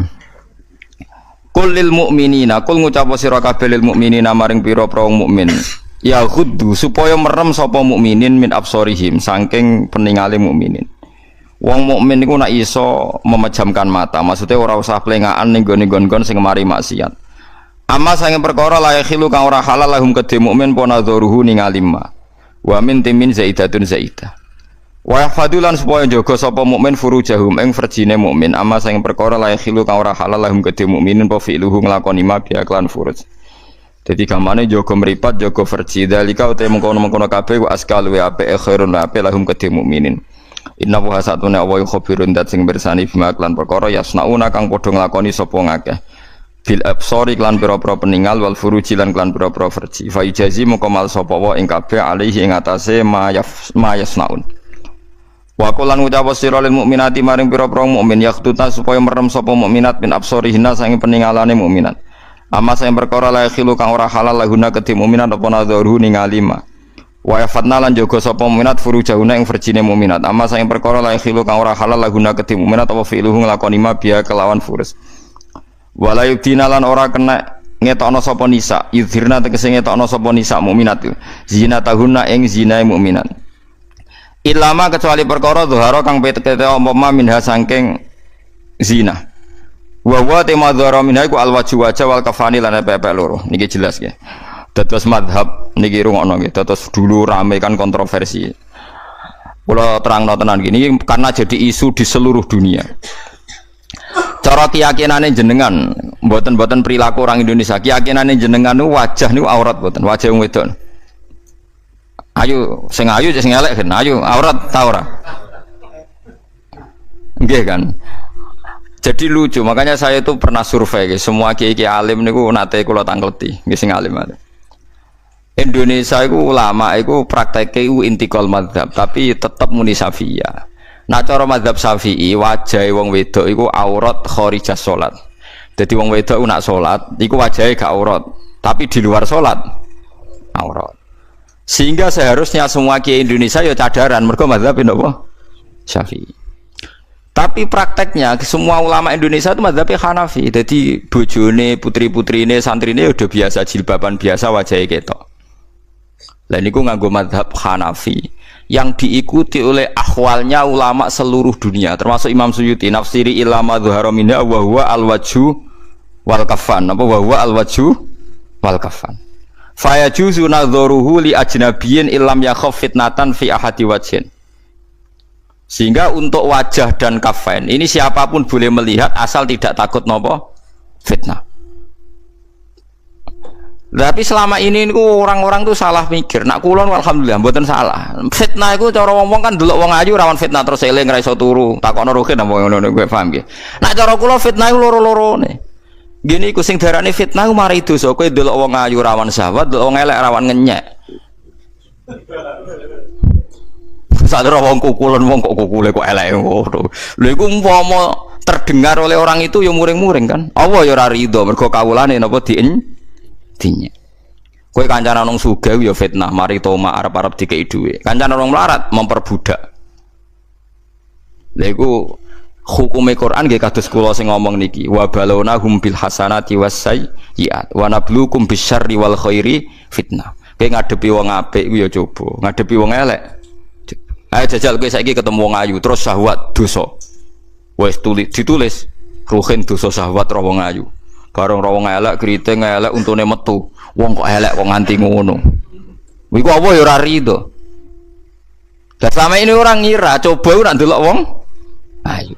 Qul lil mu'minina, qul ngucap sira kabeh lil mu'minina maring pira-pira wong mukmin. Ya khuddu supaya merem sapa mukminin min absorihim saking peningale mukminin. Wong mukmin niku nak iso memejamkan mata, maksudnya ora usah plengaan ning nggon-nggon sing mari maksiat. Amma sange perkara la yakhilu kang ora halal lahum kedhe mukmin ponadzuruhu ningali ma. Wa min timin zaidatun zaidah. Wa yahfadulan supaya jaga sapa mukmin furujahum ing farjine mukmin. Amma sange perkara la yakhilu kang ora halal lahum kedhe mukminin po fi'luhu nglakoni ma bi aklan furuj. Dadi gamane jaga mripat jaga farji dalika uta mengkono-mengkono kabeh wa askal wa apik khairun wa apik lahum kedhe mukminin. Inna wa satuna wa khabirun dat sing bersani bima aklan perkara yasnauna kang padha nglakoni sapa ngakeh. Bil absori klan pira-pira peninggal wal furuji lan klan pira-pira farji fa ijazi moko mal sapa wa ing kabeh alaihi ing atase ma yasnaun wa qulan ucap sira lil mukminati maring pira-pira mukmin yakhtuna supaya merem sapa mukminat min absorihinna sange peninggalane mukminat amma sing perkara la khilu kang ora halal lahuna kedhe mukminat apa nadharu ningali ma wa yafatna lan jaga sapa mukminat furujahuna ing farjine mukminat amma sing perkara la khilu kang ora halal lahuna kedhe mukminat apa fi'luhu nglakoni ma biya kelawan furus. Wala yudina lan ora kena ngetokno sapa nisa, yudhirna tegese ngetokno sapa nisa mukminat. Zina tahunna ing zinae mukminat. Ilama kecuali perkara zuhara kang pete-pete umpama minha saking zina. Wa wa tema dzara minha iku alwaju wajah wal kafani lan pepek loro. Niki jelas nggih. Dados mazhab niki rungokno nggih. Dados dulu rame kan kontroversi. Kula terangno tenan gini karena jadi isu di seluruh dunia. Cara keyakinane jenengan, mboten perilaku orang Indonesia. Keyakinane jenengan niku wajah niku aurat mboten, wajah wong wedok. Ayu sing elek kan ayu aurat ta ora? Nggih kan. Jadi lucu, makanya saya itu pernah survei semua kiai-kiai alim niku nate kula tangkleti, nggih sing alim. Indonesia iku ulama iku prakteke intikal madzhab, tapi tetep muni Syafi'iyah. Nah cara madzhab Syafi'i wajahe wong wedok iku aurat kharijah salat. Dadi wong wedok nak salat iku wajahe gak aurat, tapi di luar salat aurat. Sehingga seharusnya semua kiai Indonesia ya cadaran mergo madzhab napa? Syafi'i. Tapi prakteknya semua ulama Indonesia itu madzhabnya Hanafi. Jadi bojone, putri-putrine, santrine udah biasa jilbaban biasa wajahnya ketok. Lah niku nganggo madzhab Hanafi yang diikuti oleh ahwalnya ulama seluruh dunia, termasuk Imam Suyuti nafsiri ilama dhuhara minha wa huwa al-wajhu wal kafan. Apa wa huwa al-wajhu wal kafan. Fa yajuzu nadharuhu li ajnabiyyin illam yakhaf fitnatan fi ahadi wajhin. Sehingga untuk wajah dan kafain ini siapapun boleh melihat asal tidak takut nopo fitnah. Tapi selama ini orang-orang tuh salah mikir. Nak kulon alhamdulillah mboten salah. Fitnah itu cara ngomong kan delok wong ayu rawan fitnah terus eling ra iso turu. Takono rugen apa ngono gue paham nggih. Nak cara kula fitnah iku loro-lorone. Gini iku sing darane fitnah mari dosa kowe delok wong ayu rawan syahwat, delok wong elek rawan ngenyek. Sadar wong kukulan wong kok kukule kok elek ngono. Lha iku umpama terdengar oleh orang itu ya muring-muring kan. Allah ya ora rido mergo kawulane napa dinya. Kowe kancane nang sugih ya fitnah, mari toma arep-arep dikei dhuwit. Kancane wong melarat memperbudak. Lha iku hukume Quran nggih kados kula sing ngomong niki. Wa balawna hum bil hasanati was sayyiat wa nabluukum bisyarri wal khairi fitnah. Kowe ngadepi wong apik ku ya coba, ngadepi wong elek ayo jajal kowe saiki ketemu wong ayu terus syahwat dosa. Wis ditulis ruhin dosa syahwat ro wong ayu. Bareng ro wong elek kriting elek untune metu. Wong kok elek kok nganti ngono. Iku apa ya ora rido. Dan selama ini orang ngira coba nak ndelok wong ayu.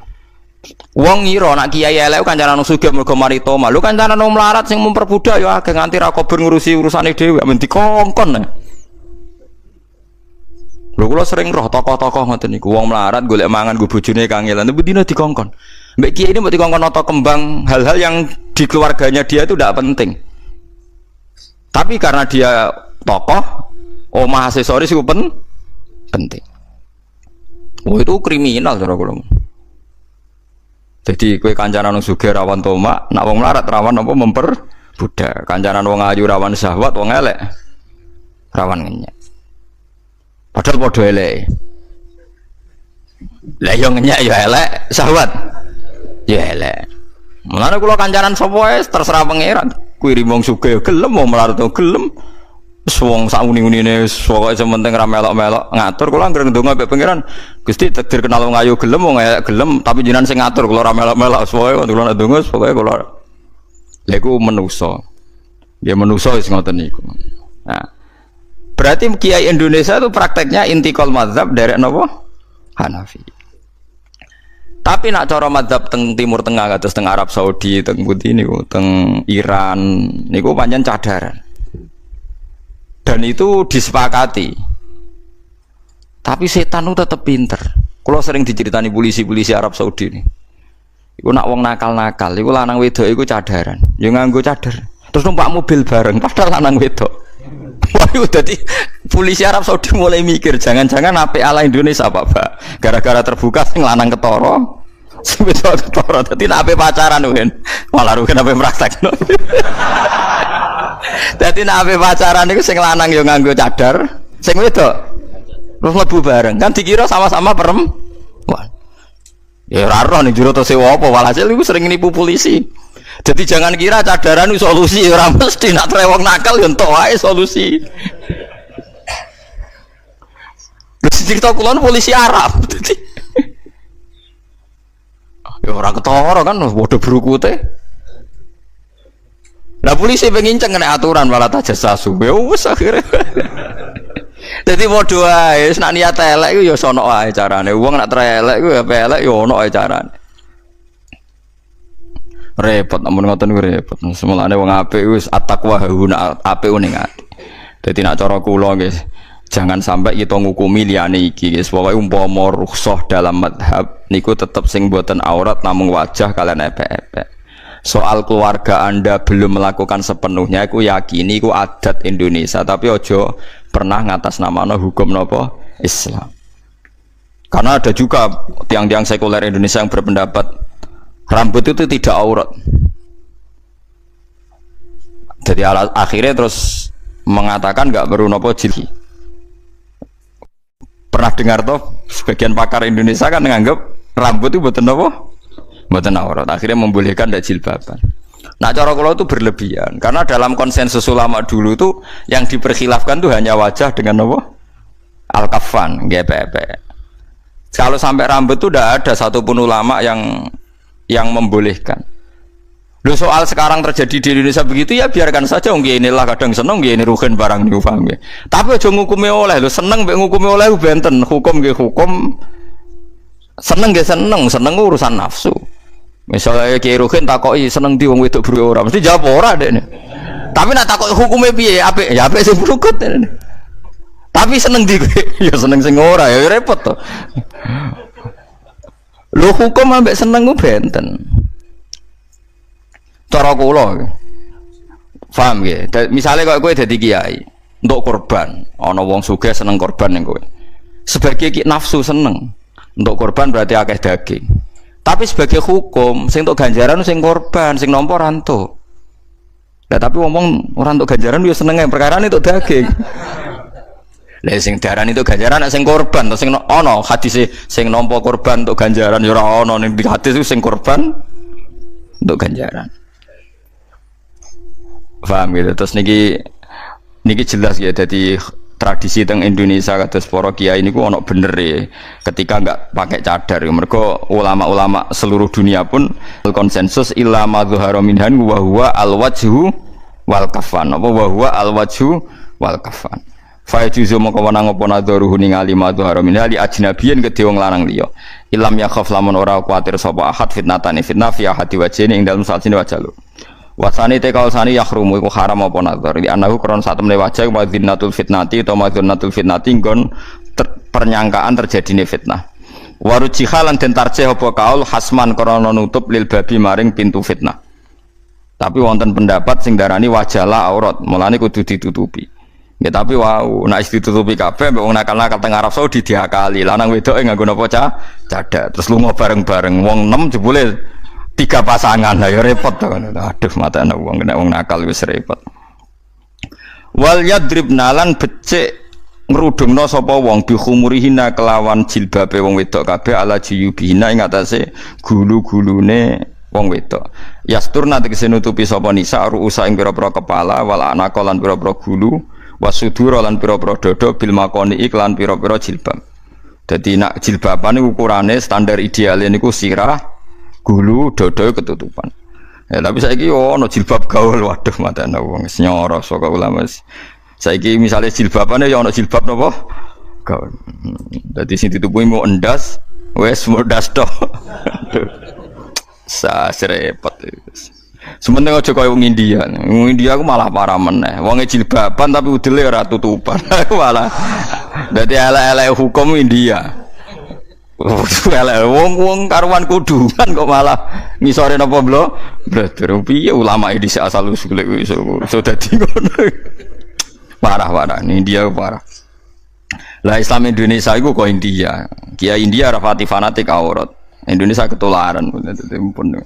Wong ngira nak kiai elek kancane nang sugih mergo mari toma. Lho kancane nang melarat sing memperbudak ya akeh nganti ra kober ngurusi urusane dhewe men dikongkon. Lho kula sering roh tokoh-tokoh ngoten niku wong melarat golek mangan go bojone kangelan tapi dina dikongkon. Mbek kiai ini mbok dikongkon nata kembang hal-hal yang di keluarganya dia itu tidak penting. Tapi karena dia tokoh, omah aksesoris itu penting. Oh itu kriminal cara kula. Jadi kowe kancanan wong sugih rawan tomak, nak wong melarat rawan apa memperbudak. Kancanan wong ayu rawan syahwat, wong elek rawan ngenyek. Padahal padha elek. Lah yo ngenyek yo elek, syahwat yo elek. Mulane kula kancanan sapa wae terserah pangeran. Kuwi wong sugih yo gelem, wong melarat yo gelem. Wis wong sak uni-unine pokoke sementing ra melok-melok ngatur kula anggere ndonga mbek pangeran. Gusti takdir kenal wong ayu gelem, wong elek gelem, tapi jenengan sing ngatur kula ra melok-melok pokoke kula ndonga pokoke kula. Lha iku manusa. Ya manusa wis ngoten niku. Nah, berarti kiai Indonesia itu prakteknya intikal mazhab dari napa? Hanafi. Tapi nak cara mazhab teng Timur Tengah kados teng Arab Saudi, teng pundi niku, teng Iran niku pancen cadaran. Dan itu disepakati. Tapi setan itu tetap pinter. Kalau sering diceritani polisi-polisi Arab Saudi ini. Iku nak wong nakal-nakal, iku lanang wedok iku cadaran. Ya nganggo cadar. Terus numpak mobil bareng padahal lanang wedok. Waduh, jadi polisi Arab Saudi mulai mikir jangan-jangan apik ala Indonesia Pak. Gara-gara terbuka sing lanang ketara, sing wedok ketara. Dadi nek apik pacaran kan. Malah rugen apik praktekno. Dadi nek apik pacaran iku sing lanang yo nganggo cadar, sing wedok terus mlebu bareng. Kan dikira sama-sama perempuan. Ya ora ora ning jero to sewa apa walhasil iku sering nipu polisi. Jadi jangan kira cadaran itu solusi, ora mesti nak trewong nakal yo entuk wae solusi. Wis cerita kulon polisi Arab. Dadi ya ora ketara kan padha brukute. Lah polisi pengen kena aturan malah tajasasu. Ya wis akhire. Dadi padha wae nek niat elek iku ya sono wae carane. Wong nek elek iku ya elek ya ono wae carane. Repot amun ngoten ku repot. Semulane wong apik wis at-taqwa hauna apik ning ati. Dadi nek cara kula nggih Jangan sampai kita ngukumi liyane iki. Pokoke umpama rukhsah dalam madhab niku tetep sing boten aurat namung wajah kalian epek-epek. Soal keluarga Anda belum melakukan sepenuhnya, aku yakini itu adat Indonesia, tapi ojo pernah ngatasnamano hukum nopo Islam. Karena ada juga tiang-tiang sekuler Indonesia yang berpendapat rambut itu tidak aurat. Jadi akhirnya terus mengatakan nggak perlu nopo jilbab. Pernah dengar toh sebagian pakar Indonesia kan menganggap rambut itu boten nopo? Boten aurat. Akhirnya membolehkan ndak jilbaban. Nah cara kula itu berlebihan karena dalam konsensus ulama dulu itu yang diperkhilafkan tuh hanya wajah dengan nopo? Al-kafan, GPP. Kalau sampai rambut itu tidak ada satupun ulama yang membolehkan. Loh soal sekarang terjadi di Indonesia begitu ya biarkan saja. Nggih inilah kadang seneng nggih ini rugen barang niku paham nggih. Tapi aja ngukumi oleh lho seneng mbek ngukumi oleh benten hukum nggih hukum. Seneng nggih seneng urusan nafsu. Misalnya Kiai Ruhin takoki seneng di wong wedok buru ora mesti jawab ora dekne. Tapi nak takoki hukume piye apik ya apik sing brukut. Tapi seneng di ya seneng sing ora ya repot to. Lho hukum ambek seneng ku benten. Cara kula. Paham nggih? Misale kok kowe dadi kiai, untuk korban, ana wong sugih seneng korban ning kowe. Sebagai nafsu seneng, untuk korban berarti akeh daging. Tapi sebagai hukum, sing untuk ganjaran sing korban, sing nampa rantuk. Lah tapi ngomong orang untuk ganjaran yo senenge perkara ini untuk daging. Lah sing darani itu ganjaran sing korban, to sing ana hadis sing nampa korban untuk ganjaran yo ora ana ning hadis itu sing korban untuk ganjaran. Paham gitu. Terus niki jelas ya jadi tradisi teng Indonesia kados para kiai niku ana bener ya ketika enggak pakai cadar ya. Mergo ulama-ulama seluruh dunia pun konsensus illa ma dzahara minhan wa huwa al-wajhu wal kafan. Apa wa huwa al-wajhu wal kafan. Fa yajuzu moko wenang apa nadharuhu ningali ma dzahara minha li ajnabiyin kedhe wong lanang liya. Ilam yakhaf lamun ora kuwatir sapa ahad fitnatane fitnah fi ahadi wajhine ing dalem salsine wajah lu. Wasani te kausani yahrumu iku haram apa nazar di anahu kron sak temne wajah madzinatul fitnati atau madzinatul fitnati nggon pernyangkaan terjadine fitnah warujiha lan den tarjih apa kaul hasman krana nutup lil babi maring pintu fitnah. Tapi wonten pendapat sing darani wajahlah aurat mulane kudu ditutupi ya. Tapi wow nek ditutupi kabeh mbok wong nakal-nakal teng Arab Saudi diakali lanang wedoke nganggo napa cadar terus lunga bareng-bareng wong 6 jebule 3 pasangan lah ya repot to. Aduh mata anak wong nek wong nakal wis repot. Wal yadribna lan becik ngrudungna sapa wong bi khumurihina kelawan jilbabe wong wedok kabeh ala jiyubihina ing atase gulu-gulune wong wedok. Yasturna tegese nutupi sapa nisa ruusa ing pira-pira kepala wal anaka lan pira-pira gulu wasudura lan pira-pira dada bil makoni iklan pira-pira jilbab. Dadi nak jilbaban niku ukurane standar ideal niku sirah gulu dodo ketutupan. Ya tapi saiki ono jilbab gaul waduh mata ana wong nyoro saka ulama. Saiki misale jilbabane ya ono jilbab napa? Gaul. Dadi sing ditutupi mau endas wis mudas tok. Sa repot. Sementing aja kaya wong India. Wong India aku malah parah meneh. Wonge jilbaban tapi udele ora tutupan. Malah dadi elek-elek hukum India. Wong karuan kudukan kok malah ngisore napa blo brother piye ulama iki asal usule iso dadi ngono parah ini dia parah lah. Islam Indonesia iku kok India kiai India rafati fanatik aurat Indonesia ketularan pun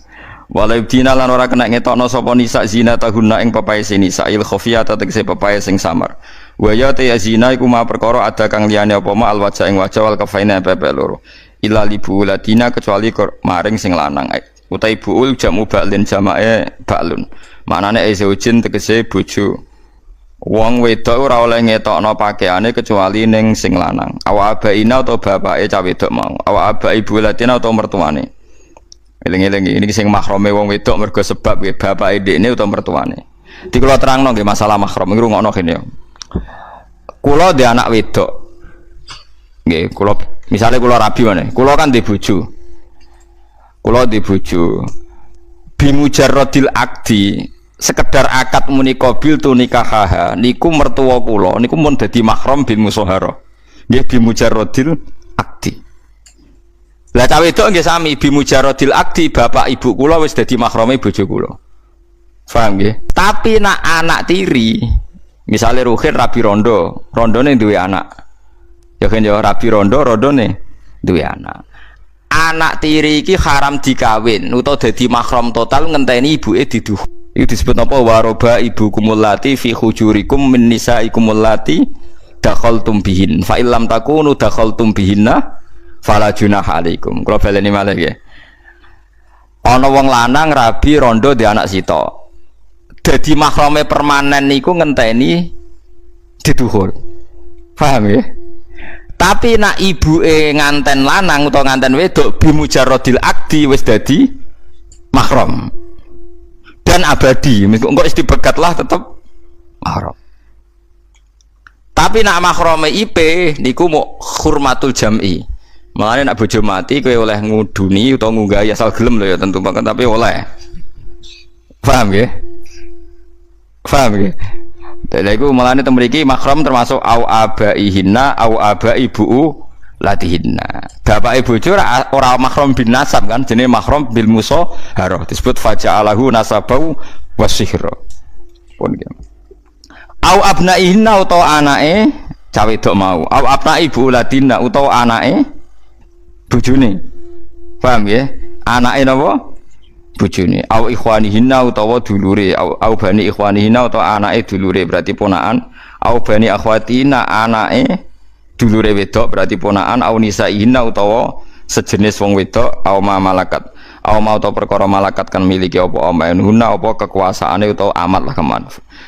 walau dina lan ora kena ngetokno sapa nisa zina tahunna ing pepae nisa il khafiyata tegese pepae sing samar wa ya ta zina iku ma perkara ada kang liyane apa ma al wajah ing wajah wal kafaina pepe loro ila libu latina kecuali maring sing lanang utai buul jamu ba'lin jamae ba'lun maknane zaujin tegese bojo wong wedok ora oleh ngetokno pakaiane kecuali ning sing lanang awa abaina utawa bapake cah wedok mau awa abai ibu latina utawa mertuane. Eling-eling ini sing mahrame wong wedok mergo sebab nggih bapake ndekne utawa mertuane. Di kula terangno nggih masalah mahram iki rungokno kene ya. Kula dhe anak wedok. Nggih, kula misale kula rabi meneh. Kula kan ndek bojo. Kula ndek bojo. Bimujarradil akdi sekedar akad muni qabil tu nikahaha niku mertua kula niku mun dadi mahram bil musyaharah nggih bi mujarradil akdi. Lah cawe wedok nggih sami bi mujarradil akdi bapak ibu kula wis dadi mahrame bojo kula. Paham nggih? Tapi nak anak tiri misalnya Ruhin rabi rondo, rondone duwe anak. Ya kan ya rabi rondo, rondone duwe anak. Anak tiri iki haram dikawin utawa dadi mahram total ngenteni ibuke diduh. Iku disebut apa waroba ibu kumulati fi hujurikum min nisaikum allati dakhaltum bihin. Fa illam takunu dakhaltum bihinna fala junaha alaikum. Kula baleni malih nggih. Ana wong lanang rabi rondo di anak sita. Dadi mahrame permanen niku ngenteni diduhur. Paham ya? Tapi nak ibuke nganten lanang utawa nganten wedok bimujarradil akdi wis dadi mahram. Dan abadi, engko wis dibegat lah tetep mahram. Tapi nak mahrame IP niku mau hurmatul jam'i. Makane nak bojo mati kowe oleh nguduni utawa ngunggahi asal gelem lho ya tentu banget tapi oleh. Paham ya? Paham ya? Lha iku mulane teng mriki mahram termasuk au abaihinna au abai buu latihinna. Bapake bojo ora mahram bin nasab kan jenenge mahram bil musyaharah disebut faja'alahu nasabau wasihra. Pun iki. Au abnaihinna utawa anake cawe wedok mau. Au abnai buu latinna utawa anake bojone. Paham ya? Anake napa? Bojone au ikhwanihinna utawa dulure au bani ikhwanihinna utawa anake dulure berarti ponakan au bani akhwatina anake dulure wedok berarti ponakan au nisaihinna utawa sejenis wong wedok au ma malakat au ma utawa perkara malakat kan miliki apa amainuna apa kekuasaane utawa amat lah keman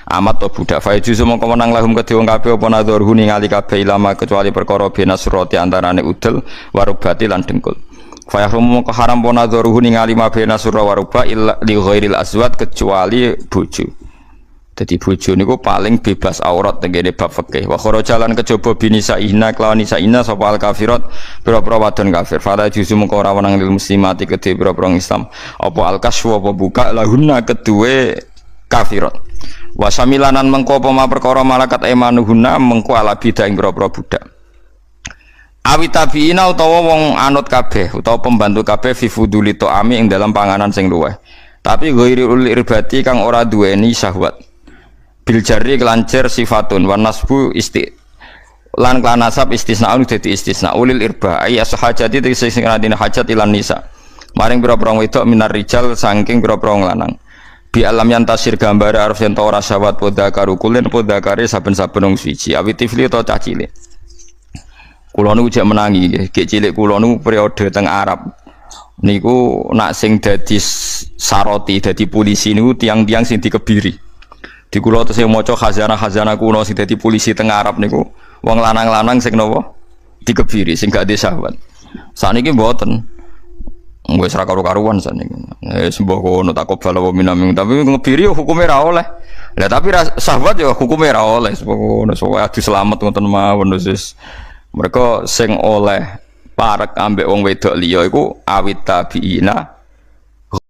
amat to budak fa juzu mongko menang lahum kedhe wong kabeh apa nadzurhu ningali kabeh ilama kecuali perkara binasrati antarane udel warubati lan dengkul. Fa yahrumu mongko haram pona dzuruhu ningali ma bena surra waruba illa li ghairil azwat kecuali bojo. Dadi bojo niku paling bebas aurat tengene bab fikih. Wa kharajalan kejaba binisa inna kelawan nisa inna sapa al kafirat pira-pira wadon kafir. Fala juzu mongko ora wenang lil muslimati kedhe pira-pira Islam. Apa al kasfu apa buka lahunna keduwe kafirat. Wa samilanan mengko apa ma perkara malakat emanuhunna mengko ala bidah ing pira-pira budak. Awit tabiina utawa wong anut kabeh utawa pembantu kabeh fi fuduli ta'ami ing dalam panganan sing luweh. Tapi ghairi ul irbati kang ora duweni syahwat. Bil jarri kelancer sifatun wan nasbu lan kan nasab istisnaun dadi istisna ulil irba ay ashajati tegese sing adine hajat ilan nisa. Maring pira-pira wedok minar rijal saking pira-pira lanang. Bi alam yang tasir gambare arep yen ora syahwat podha karo kulen podha kare saben-saben wong suci awit tifli utawa cah cilik. Kulo niku jek menangi nggih, gek cilik kulo niku periode teng Arab. Niku nak sing dadi saroti, dadi polisi niku tiang-tiang sing dikebiri. Di kulo tesih maca khazanah-khazanah kuno sing dadi polisi teng Arab niku wong lanang-lanang sing napa dikebiri sing gak disahwat. Saniki mboten. Wis ra karo-karuan saniki. Sembah kono takobal wa minaming tapi ngebiri hukume ra oleh. Lah tapi syahwat ya hukume ra oleh. Sembah kono so adu selamat ngoten mawon wis. Mereka sing oleh parek ambek wong wedok liya iku awit tabiina